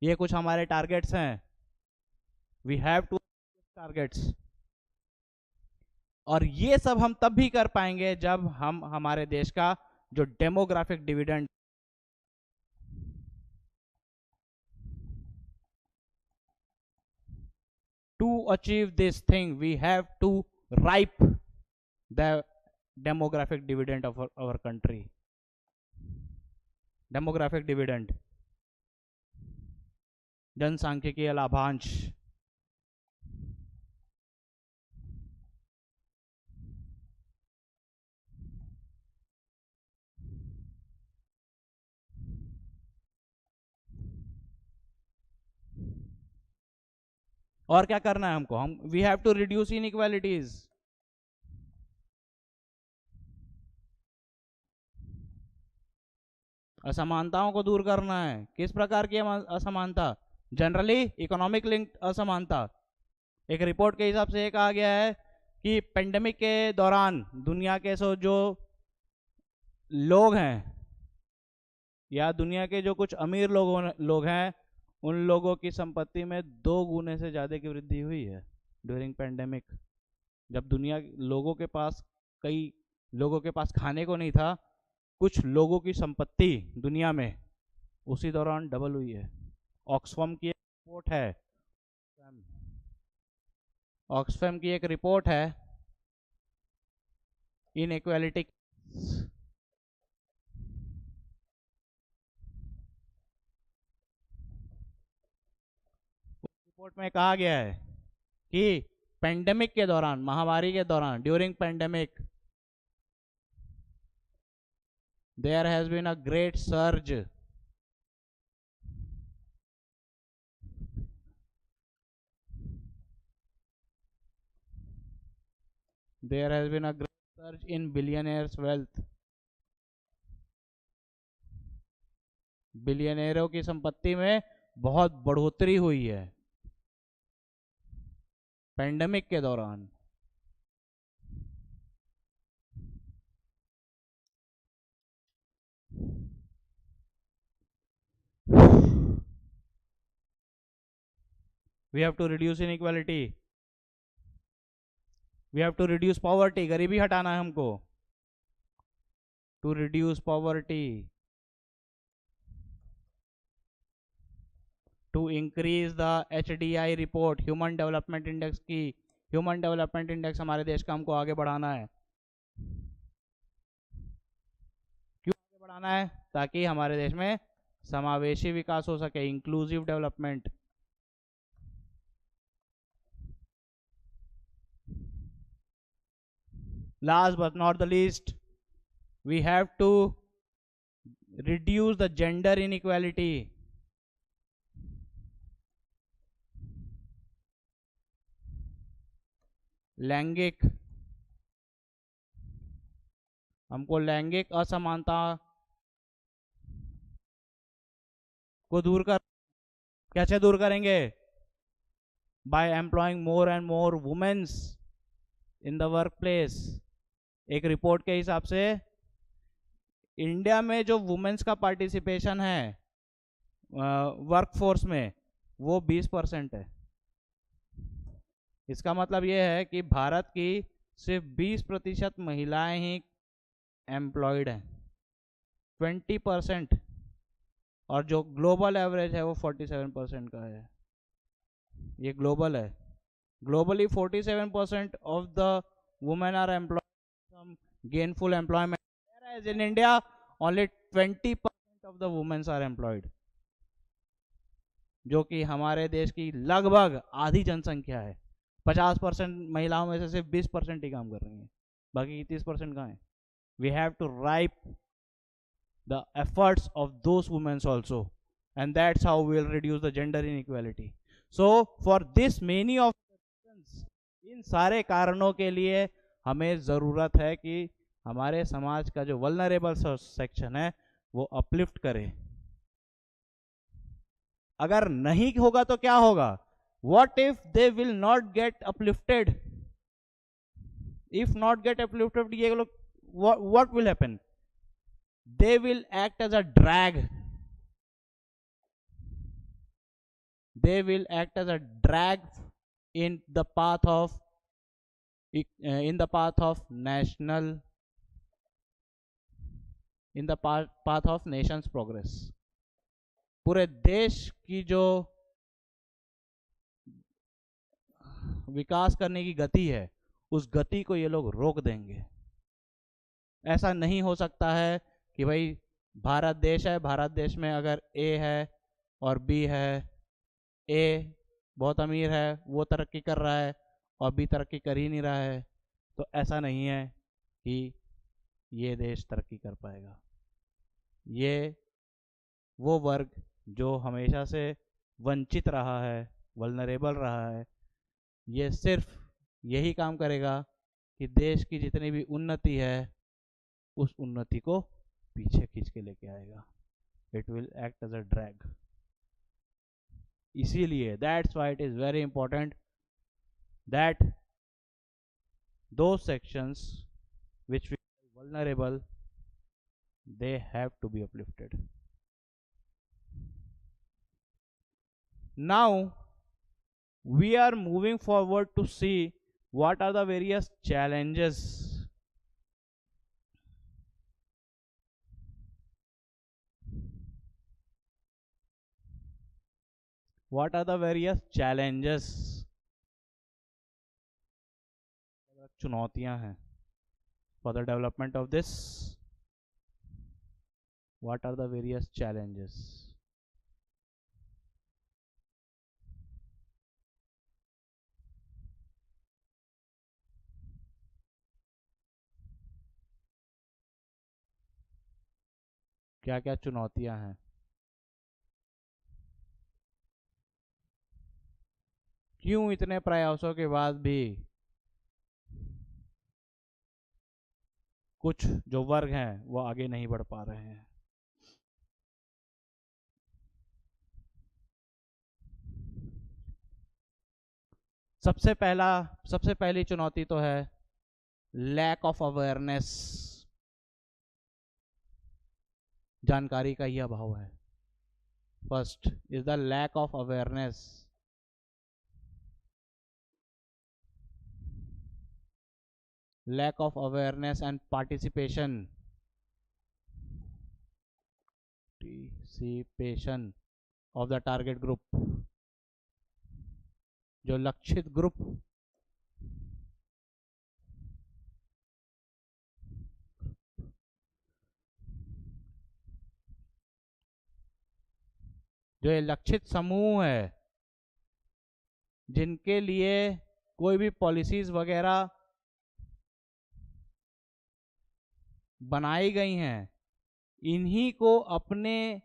ये कुछ हमारे टारगेट्स हैं। We have to targets. और ये सब हम तब भी कर पाएंगे जब हम हमारे देश का जो demographic dividend to achieve this thing we have to ripe the demographic dividend of our country. Demographic dividend, जनसांख्यिकीय लाभांश। और क्या करना है हमको? हम we have to reduce inequalities. असमानताओं को दूर करना है। किस प्रकार की असमानता? जनरली इकोनॉमिक लिंक्ड असमानता। एक रिपोर्ट के हिसाब से ये कहा गया है कि पेंडेमिक के दौरान दुनिया के जो लोग हैं या दुनिया के जो कुछ अमीर लोग हैं, उन लोगों की संपत्ति में 2 गुने से ज़्यादा की वृद्धि हुई है ड्यूरिंग पेंडेमिक। जब कई लोगों के पास खाने को नहीं था, कुछ लोगों की संपत्ति दुनिया में उसी दौरान डबल हुई है। ऑक्सफैम की एक रिपोर्ट है, ऑक्सफैम की एक रिपोर्ट है इनइक्वालिटी। रिपोर्ट में कहा गया है कि पेंडेमिक के दौरान, महामारी के दौरान, during pandemic there has been a great surge in billionaires wealth। बिलियनरों की संपत्ति में बहुत बढ़ोतरी हुई है पेंडेमिक के दौरान। We have to reduce inequality. We have to reduce poverty. गरीबी हटाना है हमको। To reduce poverty, to increase the HDI report, human development index की, ह्यूमन डेवलपमेंट इंडेक्स हमारे देश का हमको आगे बढ़ाना है। क्यों आगे बढ़ाना है? ताकि हमारे देश में समावेशी विकास हो सके, inclusive development. Last but not the least, we have to reduce the gender inequality. लैंगिक, हमको लैंगिक असमानता को दूर कर, कैसे दूर करेंगे? By employing more and more womens in the work place. एक रिपोर्ट के हिसाब से इंडिया में जो वुमेन्स का पार्टिसिपेशन है वर्कफोर्स में, वो 20% है। इसका मतलब ये है कि भारत की सिर्फ 20% महिलाएं ही एम्प्लॉयड हैं। 20% और जो ग्लोबल एवरेज है वो 47% का है। ये ग्लोबल है। Globally 47% of the women are employed some gainful employment, whereas in India only 20% of the women are employed, जो कि हमारे देश की लगभग आधी जनसंख्या है। 50% महिलाओं में से सिर्फ 20% ही काम कर रही हैं, बाकी की 30% कहाँ है? We have to ripe the efforts of those women also, and that's how we will reduce the gender inequality. So for this many of reasons, इन सारे कारणों के लिए हमें ज़रूरत है कि हमारे समाज का जो वल्नरेबल सेक्शन है वो अपलिफ्ट करे। अगर नहीं होगा तो क्या होगा? What if they will not get uplifted? If not get uplifted, ये लोग what will happen? They will act as a drag. They will act as a drag in the path of national, in the path of nation's progress. पूरे देश की जो विकास करने की गति है उस गति को ये लोग रोक देंगे। ऐसा नहीं हो सकता है कि भाई भारत देश है, भारत देश में अगर ए है और बी है, ए बहुत अमीर है, वो तरक्की कर रहा है और बी तरक्की कर ही नहीं रहा है, तो ऐसा नहीं है कि ये देश तरक्की कर पाएगा। ये वो वर्ग जो हमेशा से वंचित रहा है, वल्नरेबल रहा है, ये सिर्फ यही काम करेगा कि देश की जितनी भी उन्नति है उस उन्नति को पीछे खींच के लेके आएगा। It will act as a drag. इसीलिए that's why it is very important that those sections which we are vulnerable, they have to be uplifted. Now we are moving forward to see what are the various challenges चुनौतियां हैं for the development of this. What are the various challenges? क्या क्या चुनौतियां हैं? क्यों इतने प्रयासों के बाद भी कुछ जो वर्ग हैं वो आगे नहीं बढ़ पा रहे हैं? सबसे पहली चुनौती तो है लैक ऑफ अवेयरनेस। जानकारी का ही अभाव है। First is the lack of awareness. Lack of awareness and participation of the target group, जो लक्षित ग्रुप जो ये लक्षित समूह है जिनके लिए कोई भी पॉलिसीज वगैरह बनाई गई हैं, इन्हीं को अपने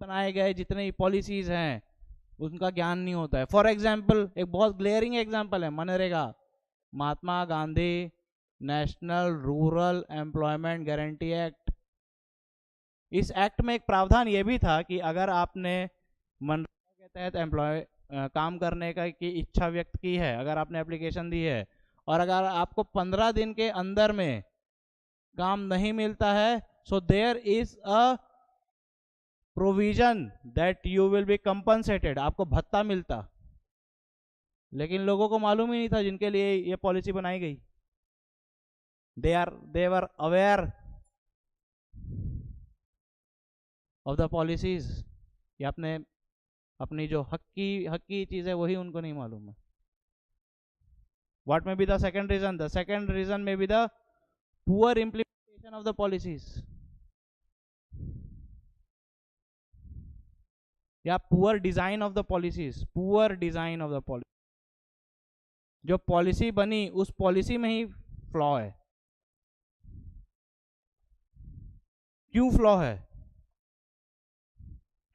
बनाए गए जितने भी पॉलिसीज हैं उनका ज्ञान नहीं होता है। फॉर एग्जाम्पल एक बहुत ग्लेयरिंग एग्जाम्पल है मनरेगा, Mahatma Gandhi national rural employment guarantee act. इस एक्ट में एक प्रावधान ये भी था कि अगर आपने मनरेगा के तहत काम करने का की इच्छा व्यक्त की है, अगर आपने एप्लीकेशन दी है और अगर आपको 15 दिन के अंदर में काम नहीं मिलता है, so there is a provision that you will be compensated, आपको भत्ता मिलता। लेकिन लोगों को मालूम ही नहीं था जिनके लिए ये पॉलिसी बनाई गई। they were aware of the policies, या अपनी जो हक की चीज है वही उनको नहीं मालूम है. What may be the second reason? The second reason may be the poor implementation of the policies. या poor design of the policies. Poor design of the policy. जो पॉलिसी बनी उस पॉलिसी में ही फ्लॉ है. क्यों फ्लॉ है?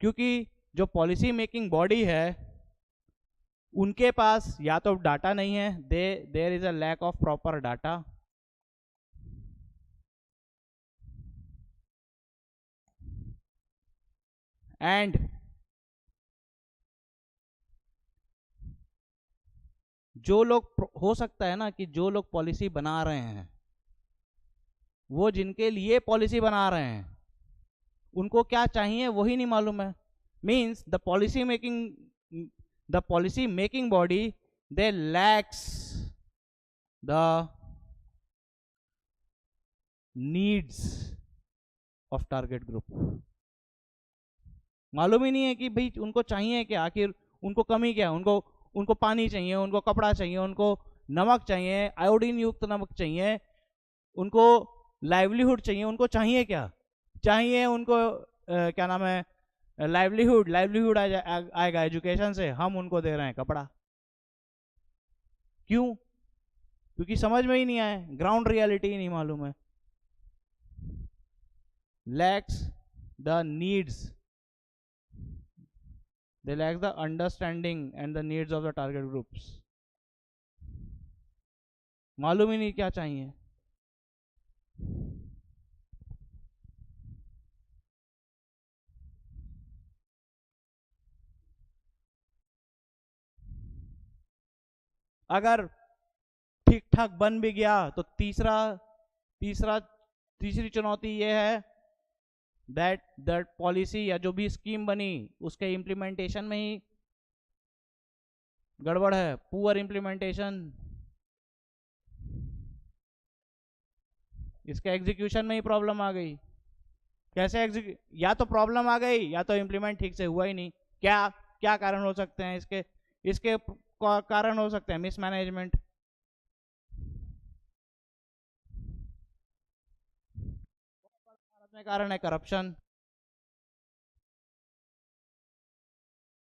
क्योंकि जो पॉलिसी मेकिंग बॉडी है उनके पास या तो डाटा नहीं है, there is a lack of proper data, and जो लोग, हो सकता है ना कि जो लोग पॉलिसी बना रहे हैं वो जिनके लिए पॉलिसी बना रहे हैं उनको क्या चाहिए वही नहीं मालूम है. Means the policy making body, they lacks the needs of target group. मालूम ही नहीं है कि भाई उनको चाहिए क्या, आखिर उनको कमी क्या है. उनको पानी चाहिए, उनको कपड़ा चाहिए, उनको नमक चाहिए, आयोडीन युक्त नमक चाहिए, उनको लाइवलीहुड चाहिए. उनको चाहिए क्या? चाहिए उनको क्या नाम है, लाइवलीहुड आएगा एजुकेशन से, हम उनको दे रहे हैं कपड़ा. क्यों? क्योंकि समझ में ही नहीं आए, ग्राउंड रियलिटी ही नहीं मालूम है. Lakhs the needs, they lack the understanding and the needs of the target groups. मालूम ही नहीं क्या चाहिए. अगर ठीक ठाक बन भी गया तो तीसरी चुनौती यह है दैट पॉलिसी या जो भी स्कीम बनी उसके इम्प्लीमेंटेशन में ही गड़बड़ है. पुअर इम्प्लीमेंटेशन, इसके एग्जीक्यूशन में ही प्रॉब्लम आ गई. कैसे या तो प्रॉब्लम आ गई या तो इम्प्लीमेंट ठीक से हुआ ही नहीं. क्या कारण हो सकते हैं इसके कारण हो सकते हैं मिसमैनेजमेंट, में कारण है करप्शन,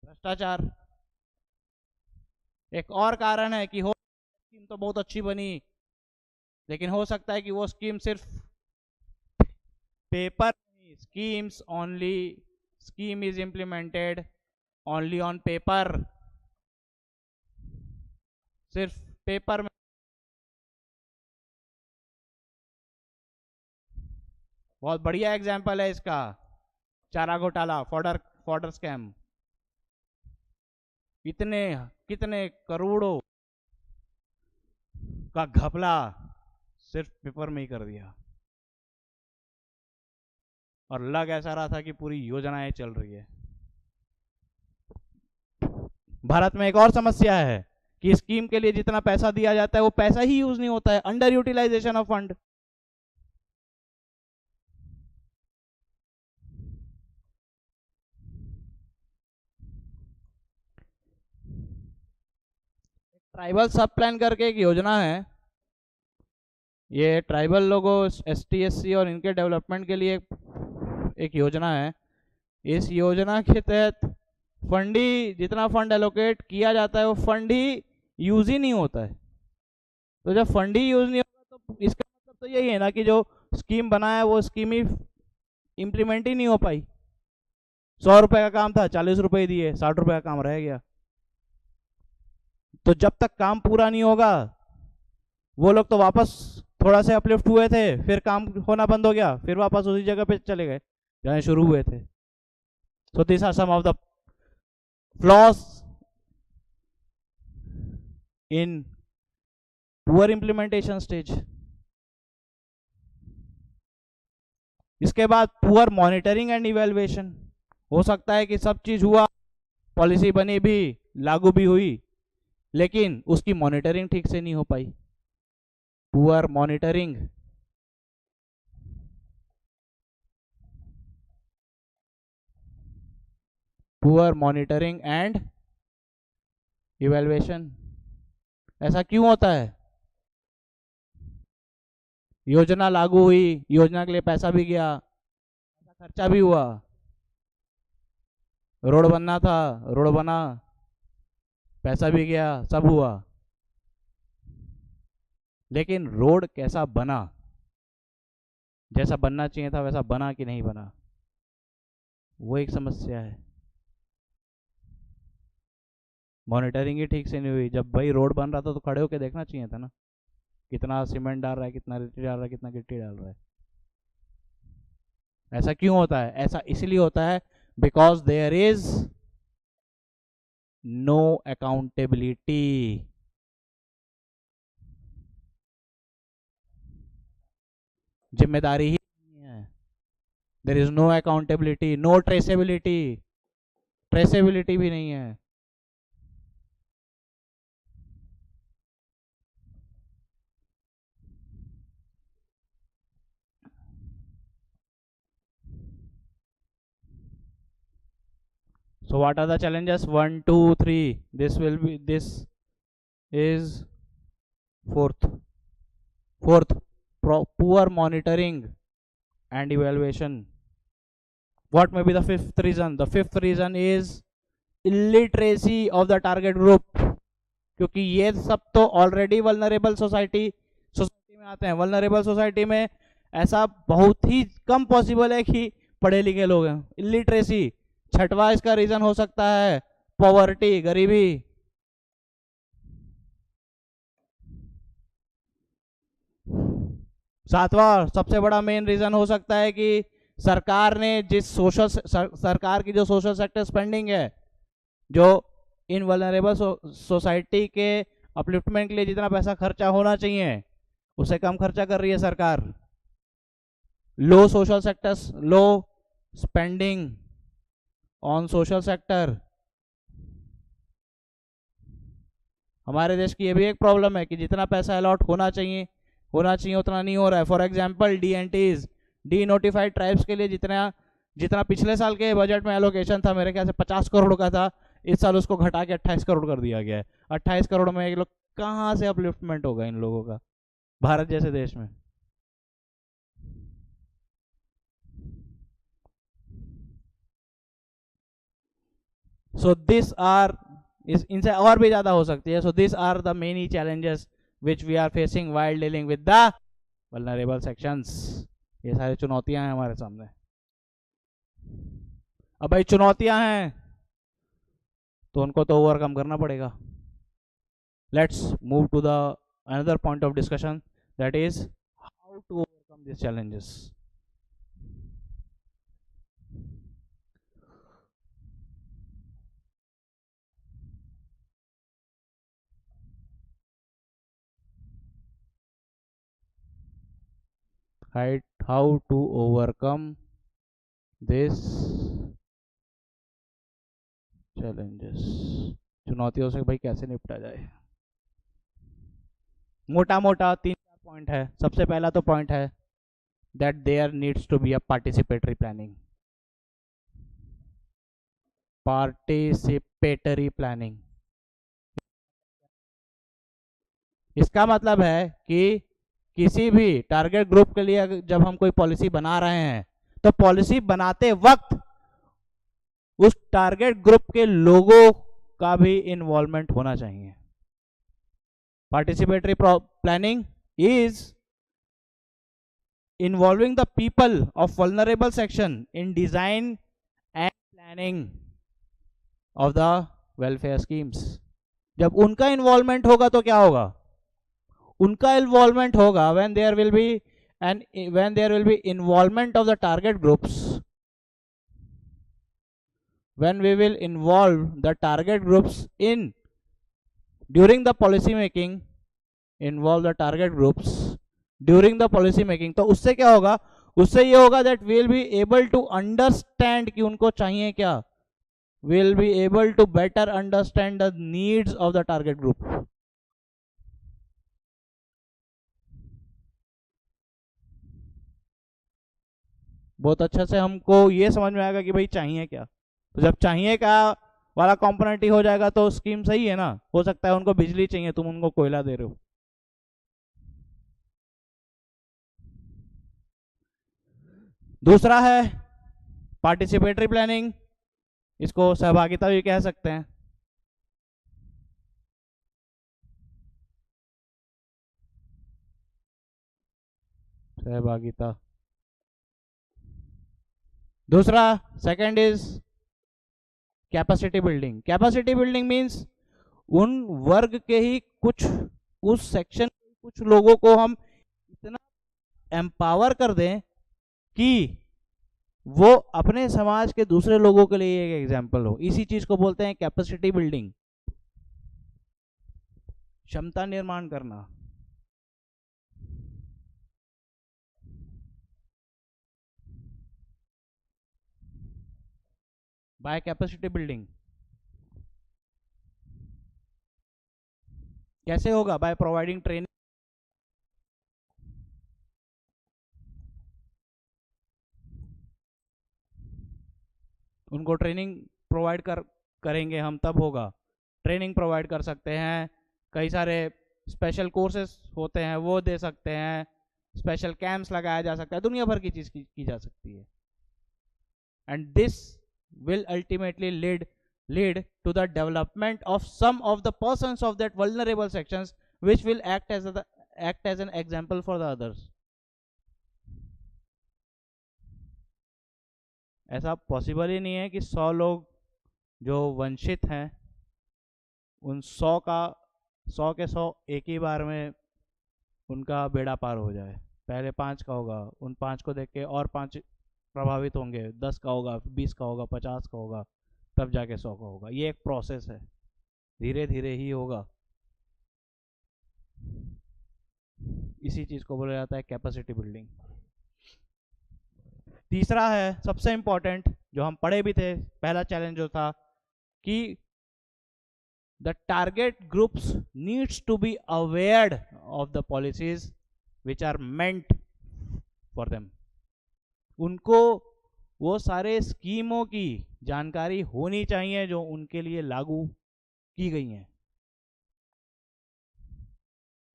भ्रष्टाचार. एक और कारण है कि स्कीम तो बहुत अच्छी बनी लेकिन हो सकता है कि वो स्कीम सिर्फ paper, scheme is implemented only on paper, सिर्फ पेपर में. बहुत बढ़िया एग्जाम्पल है इसका, चारा घोटाला, फॉडर स्कैम. कितने करोड़ों का घपला सिर्फ पेपर में ही कर दिया और लग ऐसा रहा था कि पूरी योजनाएं चल रही है. भारत में एक और समस्या है कि स्कीम के लिए जितना पैसा दिया जाता है वो पैसा ही यूज नहीं होता है. Under utilization of fund. Tribal sub plan करके एक योजना है, ये ट्राइबल लोगों ST SC और इनके डेवलपमेंट के लिए एक योजना है. इस योजना के तहत जितना फंड एलोकेट किया जाता है वो फंड ही यूज ही नहीं होता है. तो जब फंड ही यूज नहीं होगा तो इसका मतलब तो यही है ना कि जो स्कीम बना है वो स्कीम ही इम्प्लीमेंट ही नहीं हो पाई. 100 रुपए का काम था, 40 रुपए दिए, 60 रुपए का काम रह गया. तो जब तक काम पूरा नहीं होगा, वो लोग तो वापस थोड़ा से अपलिफ्ट हुए थे, फिर काम होना बंद हो गया, फिर वापस उसी जगह पे चले गए जहां शुरू हुए थे. So these are some of the flaws in poor implementation stage. इसके बाद पुअर मॉनिटरिंग एंड इवेल्युएशन. हो सकता है कि सब चीज हुआ, पॉलिसी बनी भी, लागू भी हुई, लेकिन उसकी मॉनिटरिंग ठीक से नहीं हो पाई. Poor monitoring poor monitoring and evaluation. ऐसा क्यों होता है? योजना लागू हुई, योजना के लिए पैसा भी गया, खर्चा भी हुआ, रोड बनना था, रोड बना, पैसा भी गया, सब हुआ, लेकिन रोड कैसा बना, जैसा बनना चाहिए था वैसा बना कि नहीं बना, वो एक समस्या है। मॉनिटरिंग ही ठीक से नहीं हुई। जब भाई रोड बन रहा था तो खड़े होकर देखना चाहिए था ना, कितना सीमेंट डाल रहा है, कितना रेती डाल रहा है, कितना गिट्टी डाल रहा है। ऐसा क्यों होता है? ऐसा इसलिए होता है because there is no accountability. जिम्मेदारी ही नहीं है। There is no accountability, no traceability, traceability भी नहीं है। So what are the challenges? 1, 2, 3. This is fourth. Fourth, poor monitoring and evaluation. What may be the fifth reason? The fifth reason is illiteracy of the target group. क्योंकि ये सब तो already vulnerable society में आते हैं। Vulnerable society में ऐसा बहुत ही कम पॉसिबल है कि पढ़े लिखे लोग हैं। इलिटरेसी, छठवां इसका रीजन हो सकता है पॉवर्टी, गरीबी। सातवां सबसे बड़ा मेन रीजन हो सकता है कि सरकार ने जिस सरकार की जो सोशल सेक्टर स्पेंडिंग है, जो इन वल्नरेबल सोसाइटी के अपलिफ्टमेंट के लिए जितना पैसा खर्चा होना चाहिए उससे कम खर्चा कर रही है सरकार। Low social sectors, low spending on social sector. हमारे देश की ये भी एक प्रॉब्लम है कि जितना पैसा अलॉट होना चाहिए उतना नहीं हो रहा है। For example DNTs, D notified tribes के लिए जितना पिछले साल के बजट में एलोकेशन था, मेरे ख्याल से 50 करोड़ का था, इस साल उसको घटा के 28 करोड़ कर दिया गया है। 28 करोड़ में एक लोग कहाँ से अपलिफ्टमेंट होगा इन लोगों का भारत जैसे देश में? सो दिस आर, इनसे और भी ज्यादा हो सकती है। So this are the many challenges which we are facing while dealing with the vulnerable sections. ये सारी चुनौतियां हैं हमारे सामने। अब भाई चुनौतियां हैं तो उनको तो ओवरकम करना पड़ेगा। Let's move to the another point of discussion, that is how to overcome this challenges. how to overcome this challenges। चुनौतियों से भाई कैसे निपटा जाए? मोटा मोटा 3-4 पॉइंट है। सबसे पहला तो पॉइंट है that there needs to be a participatory planning. Participatory planning, इसका मतलब है कि किसी भी टारगेट ग्रुप के लिए जब हम कोई पॉलिसी बना रहे हैं तो पॉलिसी बनाते वक्त उस टारगेट ग्रुप के लोगों का भी इन्वॉल्वमेंट होना चाहिए। Participatory planning is involving the people of vulnerable section in design and planning of the welfare schemes। जब उनका इन्वॉल्वमेंट होगा तो क्या होगा? उनका इन्वॉल्वमेंट होगा when there will be involvement of the target groups, when we will involve the target groups in during the policy making, involve the target groups during the policy making। तो उससे क्या होगा? उससे ये होगा that we will be able to understand कि उनको चाहिए क्या, we will be able to better understand the needs of the target group। बहुत अच्छा से हमको ये समझ में आएगा कि भाई चाहिए क्या। तो जब चाहिए का वाला कंपोनेंट ही हो जाएगा तो स्कीम सही है ना। हो सकता है उनको बिजली चाहिए, तुम उनको कोयला दे रहे हो। दूसरा है पार्टिसिपेटरी प्लानिंग, इसको सहभागिता भी कह सकते हैं। सहभागिता। दूसरा second is capacity building. Capacity building means उन वर्ग के ही कुछ, उस सेक्शन कुछ लोगों को हम इतना एम्पावर कर दें कि वो अपने समाज के दूसरे लोगों के लिए एक एग्जाम्पल हो। इसी चीज को बोलते हैं कैपेसिटी बिल्डिंग, क्षमता निर्माण करना। बाय कैपेसिटी बिल्डिंग कैसे होगा? By providing training. उनको ट्रेनिंग प्रोवाइड करेंगे हम, तब होगा। ट्रेनिंग प्रोवाइड कर सकते हैं, कई सारे स्पेशल कोर्सेज होते हैं वो दे सकते हैं, स्पेशल कैंप्स लगाया जा सकता है, दुनिया भर की चीज की जा सकती है। And this will ultimately lead to the development of some of the persons of that vulnerable sections, which will act as an example for the others. ऐसा पॉसिबल ही नहीं है कि 100 लोग जो वंचित हैं उन 100 के 100 एक ही बार में उनका बेड़ा पार हो जाए। पहले 5 का होगा, उन 5 को देख के और 5 प्रभावित होंगे, 10 का होगा, 20 का होगा, 50 का होगा, तब जाके 100 का होगा। ये एक प्रोसेस है, धीरे धीरे ही होगा। इसी चीज को बोला जाता है कैपेसिटी बिल्डिंग। तीसरा है सबसे इंपॉर्टेंट, जो हम पढ़े भी थे, पहला चैलेंज जो था कि the target groups needs to be aware of the policies which are meant for them. उनको वो सारे स्कीमों की जानकारी होनी चाहिए जो उनके लिए लागू की गई हैं।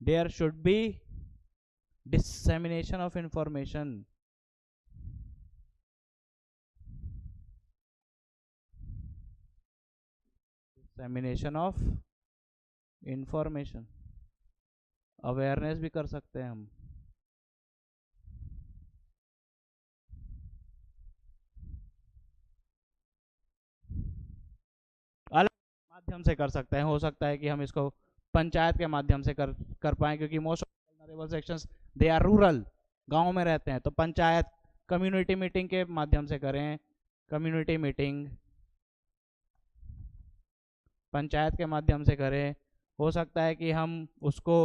There should be dissemination of information. Dissemination of information, awareness भी कर सकते हैं हम। अलग माध्यम से कर सकते हैं, हो सकता है कि हम इसको पंचायत के माध्यम से कर पाएं, क्योंकि most of vulnerable sections they are rural, गांव में रहते हैं। तो पंचायत कम्युनिटी मीटिंग के माध्यम से करें, कम्युनिटी मीटिंग पंचायत के माध्यम से करें। हो सकता है कि हम उसको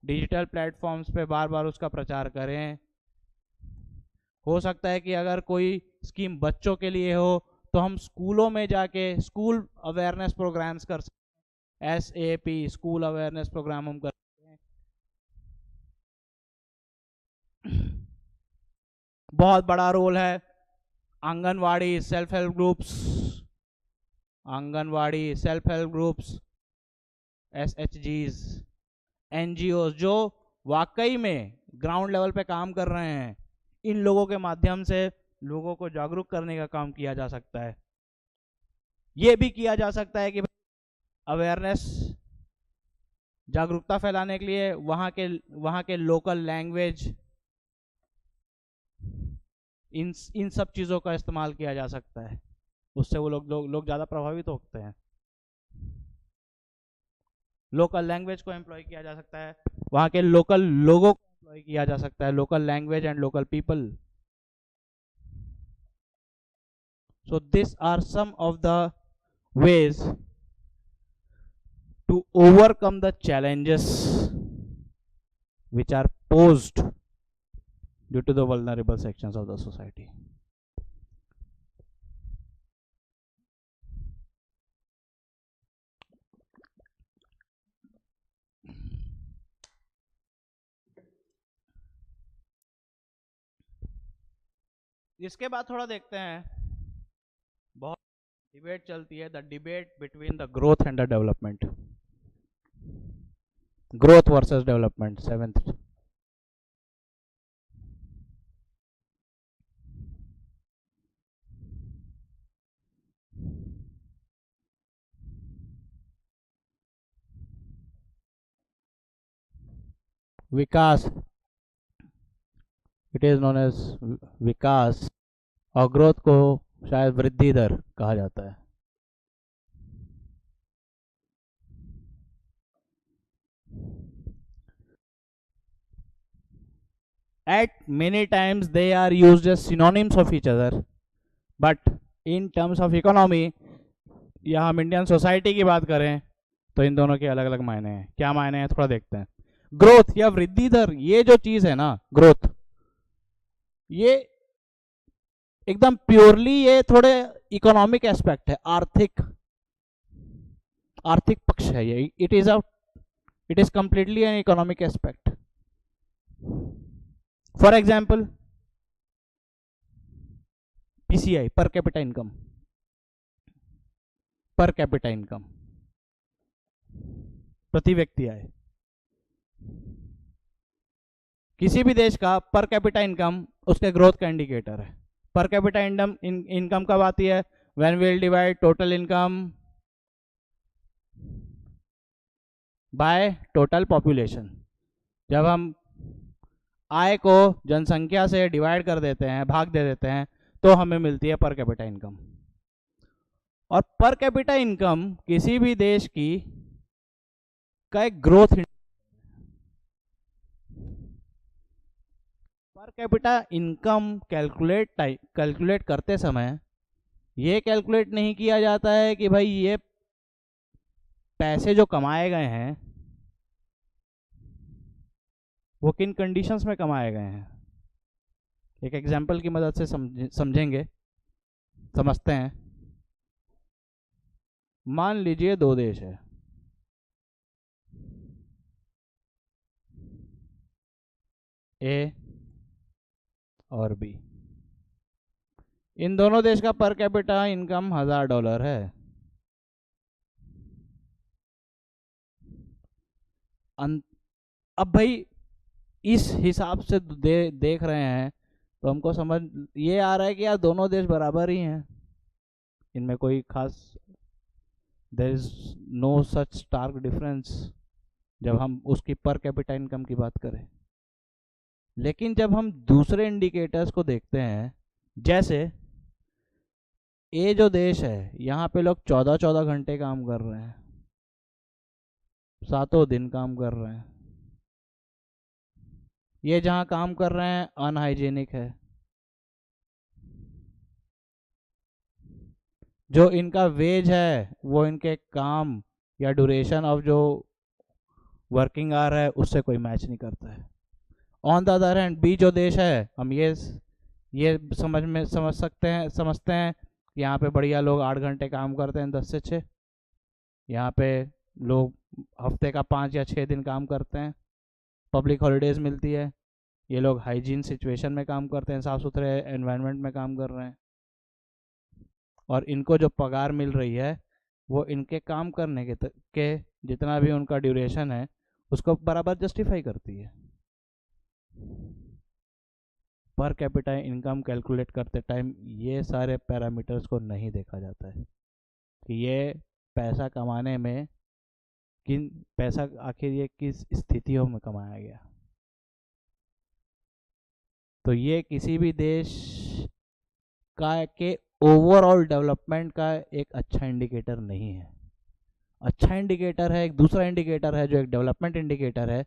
डिजिटल प्लेटफॉर्म्स पे बार बार उसका प्रचार करें। हो सकता है कि अगर कोई स्कीम बच्चों के लिए हो तो हम स्कूलों में जाके स्कूल अवेयरनेस प्रोग्राम्स कर सकते हैं, SAP स्कूल अवेयरनेस प्रोग्राम हम कर सकते हैं। बहुत बड़ा रोल है anganwadi self help groups, anganwadi self help groups, SHGs, NGOs जो वाकई में ग्राउंड लेवल पे काम कर रहे हैं। इन लोगों के माध्यम से लोगों को जागरूक करने का काम किया जा सकता है। ये भी किया जा सकता है कि अवेयरनेस, जागरूकता फैलाने के लिए वहाँ के लोकल लैंग्वेज, इन सब चीज़ों का इस्तेमाल किया जा सकता है। उससे वो लोग ज़्यादा प्रभावित होते हैं। लोकल लैंग्वेज को एम्प्लॉय किया जा सकता है, वहाँ के लोकल लोगों को एम्प्लॉय किया जा सकता है, local language and local people. So these are some of the ways to overcome the challenges which are posed due to the vulnerable sections of the society. इसके बाद थोड़ा देखते हैं, बहुत डिबेट चलती है, the debate between the growth and the development, growth versus development, seventh. Vikas, it is known as vikas, और growth को शायद वृद्धि दर कहा जाता है। At many times they are used as synonyms of each other, but in terms of economy, या हम Indian society की बात करें तो इन दोनों के अलग अलग मायने हैं। क्या मायने हैं थोड़ा देखते हैं। ग्रोथ या वृद्धि दर, ये जो चीज है ना ग्रोथ, ये एकदम प्योरली ये थोड़े इकोनॉमिक एस्पेक्ट है, आर्थिक आर्थिक पक्ष है ये। It is completely an economic aspect. For example PCI, per capita income, per capita income, प्रति व्यक्ति आय। किसी भी देश का पर कैपिटा इनकम उसके ग्रोथ का इंडिकेटर है। पर कैपिटा इनकम कब आती है? When we will divide total income by total population. जब हम आय को जनसंख्या से डिवाइड कर देते हैं, भाग दे देते हैं, तो हमें मिलती है पर कैपिटा इनकम। और पर कैपिटा इनकम किसी भी देश की का एक ग्रोथ, पर कैपिटा इनकम कैलकुलेट करते समय ये कैलकुलेट नहीं किया जाता है कि भाई ये पैसे जो कमाए गए हैं वो किन कंडीशंस में कमाए गए हैं। एक एग्जांपल की मदद से समझेंगे, समझते हैं। मान लीजिए दो देश है, ए और बी। इन दोनों देश का पर कैपिटा इनकम $1000 है। अब भाई इस हिसाब से देख रहे हैं तो हमको समझ ये आ रहा है कि यार दोनों देश बराबर ही हैं, इनमें कोई खास, there is no such stark difference जब हम उसकी पर कैपिटा इनकम की बात करें। लेकिन जब हम दूसरे इंडिकेटर्स को देखते हैं, जैसे ये जो देश है यहाँ पे लोग 14-14 घंटे काम कर रहे हैं, 7 दिन काम कर रहे हैं। ये जहाँ काम कर रहे हैं अनहाइजीनिक है। जो इनका वेज है वो इनके काम या ड्यूरेशन ऑफ जो वर्किंग आवर है उससे कोई मैच नहीं करता है। On the other hand B जो देश है, हम ये समझते हैं कि यहाँ पे बढ़िया लोग 8 घंटे काम करते हैं, 10 से 6। यहाँ पे लोग हफ्ते का 5 या 6 दिन काम करते हैं, पब्लिक हॉलीडेज मिलती है। ये लोग हाइजीन सिचुएशन में काम करते हैं, साफ़ सुथरे एनवायरनमेंट में काम कर रहे हैं, और इनको जो पगार मिल रही है वो इनके काम करने के जितना भी उनका ड्यूरेशन है उसको बराबर जस्टिफाई करती है। पर कैपिटा इनकम कैलकुलेट करते टाइम ये सारे पैरामीटर्स को नहीं देखा जाता है कि ये पैसा कमाने में पैसा आखिर ये किस स्थितियों में कमाया गया। तो ये किसी भी देश का के ओवरऑल डेवलपमेंट का एक अच्छा इंडिकेटर नहीं है। अच्छा इंडिकेटर है एक दूसरा इंडिकेटर है जो एक डेवलपमेंट इंडिकेटर है,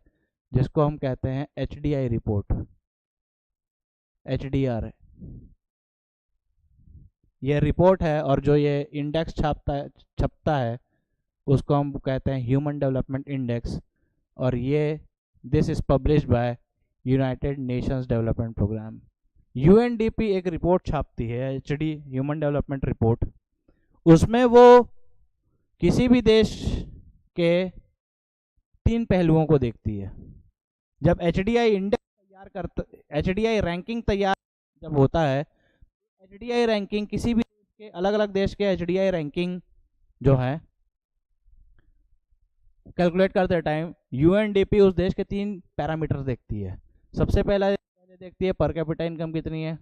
जिसको हम कहते हैं HDI रिपोर्ट, HDR है ये रिपोर्ट है। और जो ये इंडेक्स छपता है उसको हम कहते हैं ह्यूमन डेवलपमेंट इंडेक्स। और ये this is published by United Nations Development Programme. UNDP एक रिपोर्ट छापती है, HD ह्यूमन डेवलपमेंट रिपोर्ट। उसमें वो किसी भी देश के 3 पहलुओं को देखती है। जब HDI इंडेक्स तैयार करता, HDI रैंकिंग तैयार जब होता है, HDI रैंकिंग किसी भी देश के अलग अलग देश के HDI रैंकिंग जो है कैलकुलेट करते टाइम UNDP उस देश के 3 पैरामीटर देखती है। सबसे पहले देखती है पर कैपिटा इनकम कितनी है,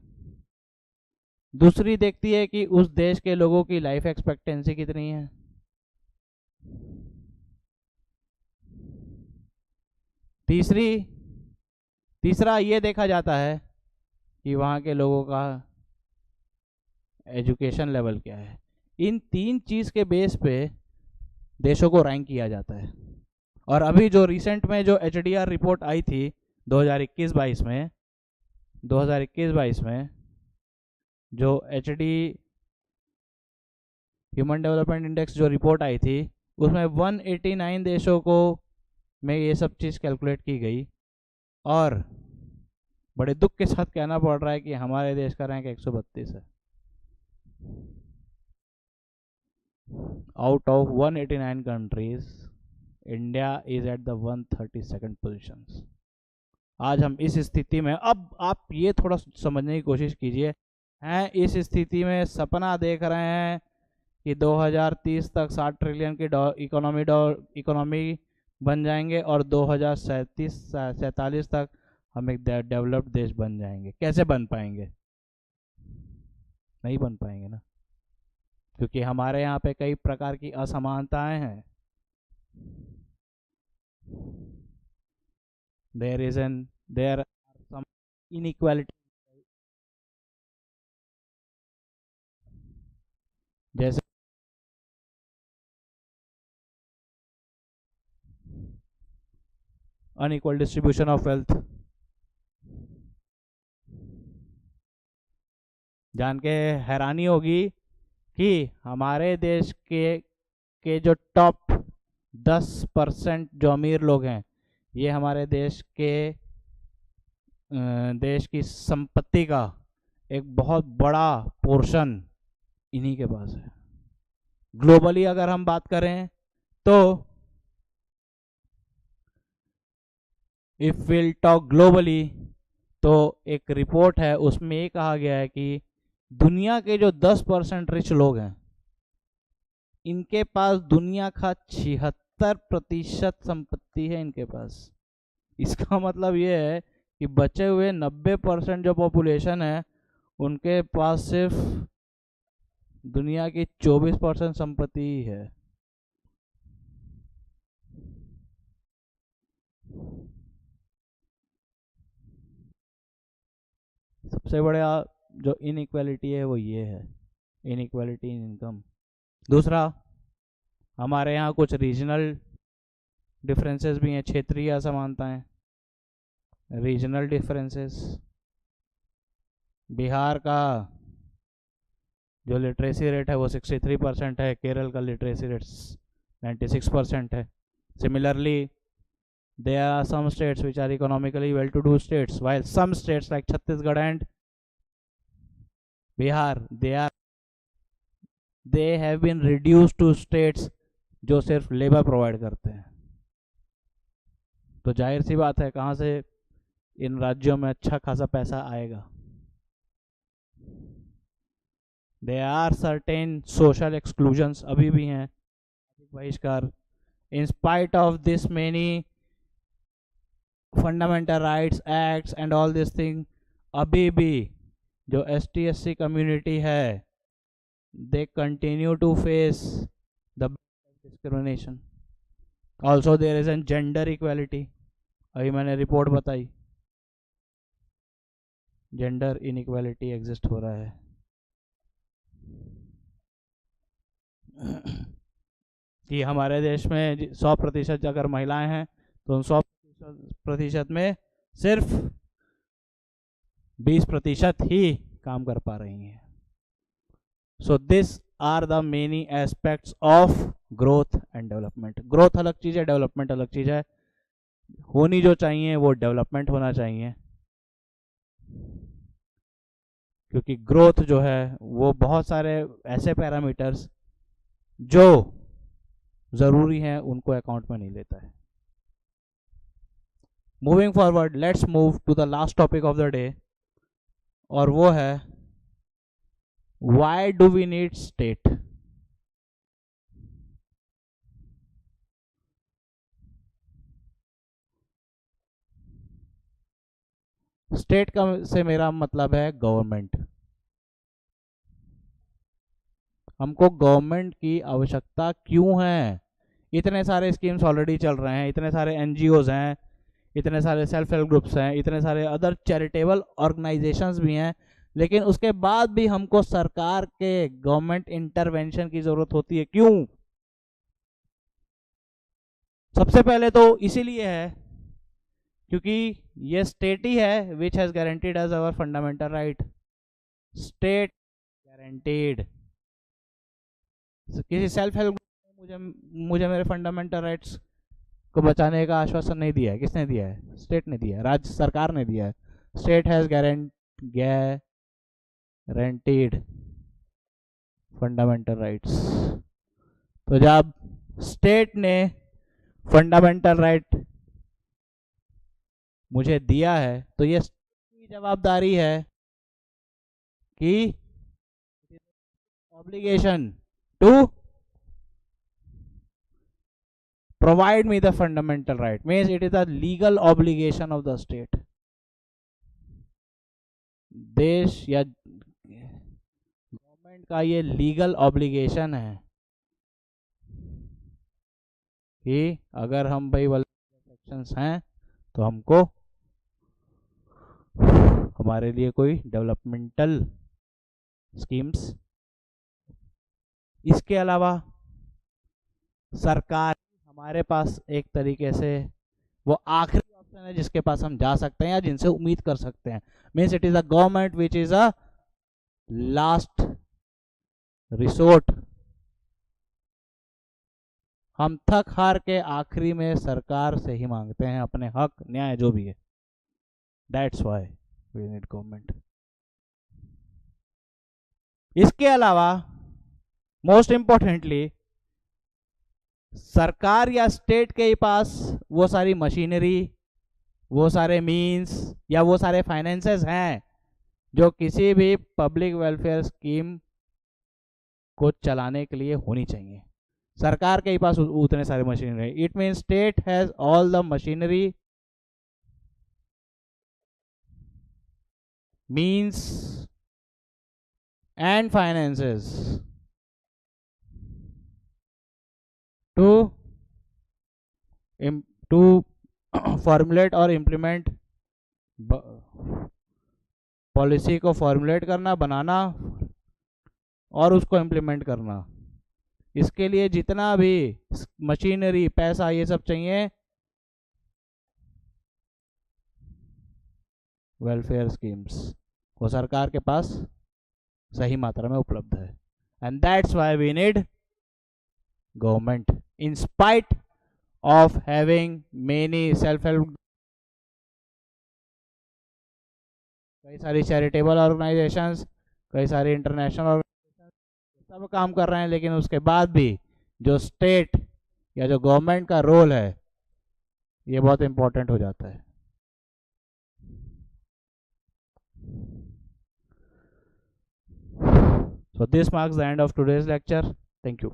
दूसरी देखती है कि उस देश के लोगों की लाइफ एक्सपेक्टेंसी कितनी है, तीसरा ये देखा जाता है कि वहाँ के लोगों का एजुकेशन लेवल क्या है। इन 3 चीज़ के बेस पे देशों को रैंक किया जाता है। और अभी जो रिसेंट में जो HDR रिपोर्ट आई थी 2021-22 में जो ह्यूमन डेवलपमेंट इंडेक्स जो रिपोर्ट आई थी उसमें 189 देशों को में ये सब चीज़ कैलकुलेट की गई और बड़े दुख के साथ कहना पड़ रहा है कि हमारे देश का रैंक 132 है। Out of 189 countries India is at the 132nd position. आज हम इस स्थिति में, अब आप ये थोड़ा समझने की कोशिश कीजिए, हैं इस स्थिति में सपना देख रहे हैं कि 2030 तक 60 ट्रिलियन की इकोनॉमी बन जाएंगे और 2047 तक हम एक डेवलप्ड देश बन जाएंगे। कैसे बन पाएंगे? नहीं बन पाएंगे ना, क्योंकि हमारे यहाँ पे कई प्रकार की असमानताएं हैं। there are some inequality, जैसे अनइक्वल डिस्ट्रीब्यूशन ऑफ वेल्थ। जान के हैरानी होगी कि हमारे देश के जो टॉप 10% जो अमीर लोग हैं, ये हमारे देश की संपत्ति का एक बहुत बड़ा पोर्शन इन्हीं के पास है। ग्लोबली अगर हम बात करें तो इफ विल टॉक ग्लोबली, तो एक रिपोर्ट है उसमें ये कहा गया है कि दुनिया के जो 10% रिच लोग हैं, इनके पास दुनिया का 76% संपत्ति है इनके पास। इसका मतलब ये है कि बचे हुए 90% जो पॉपुलेशन है उनके पास सिर्फ दुनिया की 24% संपत्ति ही है। सबसे बड़ा जो इनइक्वालिटी है वो ये है, इनइक्वालिटी इन इनकम। दूसरा, हमारे यहाँ कुछ रीजनल डिफरेंसेस भी हैं, क्षेत्रीय असमानताएं, रीजनल डिफरेंसेस। बिहार का जो लिटरेसी रेट है वो 63% है, केरल का लिटरेसी रेट 96% है। Similarly there are some states which are economically well-to-do states, while some states like Chhattisgarh and Bihar, they have been reduced to states जो सिर्फ लेबर प्रोवाइड करते हैं। तो जाहिर सी बात है कहाँ से इन राज्यों में अच्छा खासा पैसा आएगा। There are certain social exclusions अभी भी हैं, बहिष्कार। In spite of this many fundamental rights acts and all this thing, अभी भी जो ST/SC कम्युनिटी है they continue to face the discrimination. Also there is an gender equality. अभी मैंने रिपोर्ट बताई, जेंडर इनइक्वालिटी एग्जिस्ट हो रहा है। कि हमारे देश में 100% अगर महिलाएं हैं तो उन 100% में सिर्फ 20% ही काम कर पा रही हैं। So this are the many aspects of growth and development. Growth अलग चीज़ है, डेवलपमेंट अलग चीज़ है। होनी जो चाहिए वो डेवलपमेंट होना चाहिए, क्योंकि ग्रोथ जो है वो बहुत सारे ऐसे पैरामीटर्स जो ज़रूरी हैं उनको अकाउंट में नहीं लेता है। Moving forward, let's move to the last topic of the day, और वो है Why do we need state? State का से मेरा मतलब है गवर्नमेंट। हमको गवर्नमेंट की आवश्यकता क्यों है? इतने सारे स्कीम्स ऑलरेडी चल रहे हैं, इतने सारे एनजीओज हैं, इतने सारे सेल्फ हेल्प ग्रुप्स हैं, इतने सारे अदर चैरिटेबल ऑर्गेनाइजेशंस भी हैं, लेकिन उसके बाद भी हमको सरकार के गवर्नमेंट इंटरवेंशन की जरूरत होती है। क्यों? सबसे पहले तो इसीलिए है क्योंकि ये स्टेट ही है which has guaranteed as our fundamental right. State guaranteed. किसी सेल्फ हेल्प मुझे मुझे मेरे फंडामेंटल राइट्स को बचाने का आश्वासन नहीं दिया है। किसने दिया है? स्टेट ने दिया है, राज्य सरकार ने दिया है। State has guaranteed fundamental rights. तो जब स्टेट ने फंडामेंटल राइट मुझे दिया है तो ये जवाबदारी है कि obligation to provide me the fundamental right, means it is a legal obligation of the state। देश या गवर्नमेंट का ये लीगल ऑब्लिगेशन है कि अगर हम भाई सेक्शंस हैं तो हमको हमारे लिए कोई डेवलपमेंटल स्कीम्स। इसके अलावा सरकार हमारे पास एक तरीके से वो आखिरी ऑप्शन है जिसके पास हम जा सकते हैं या जिनसे उम्मीद कर सकते हैं। Means it is a government which is a last resort. हम थक हार के आखिरी में सरकार से ही मांगते हैं अपने हक न्याय जो भी है। That's why we need government. इसके अलावा मोस्ट इंपॉर्टेंटली सरकार या स्टेट के पास वो सारी मशीनरी, वो सारे मीन्स या वो सारे फाइनेंसेस हैं जो किसी भी पब्लिक वेलफेयर स्कीम को चलाने के लिए होनी चाहिए। सरकार के पास उतने सारे machinery. It mean state has all the machinery, means and finances to formulate और इम्प्लीमेंट पॉलिसी को फॉर्मुलेट करना, बनाना और उसको इम्प्लीमेंट करना। इसके लिए जितना भी मशीनरी, पैसा, ये सब चाहिए, वेलफेयर स्कीम्स वो सरकार के पास सही मात्रा में उपलब्ध है। And that's why we need government in spite of having many self-help, कई सारी चैरिटेबल ऑर्गेनाइजेशंस, कई सारी इंटरनेशनल ऑर्गेनाइजेशंस सब काम कर रहे हैं, लेकिन उसके बाद भी जो स्टेट या जो गवर्नमेंट का रोल है ये बहुत इंपॉर्टेंट हो जाता है। So this marks the end of today's lecture. Thank you.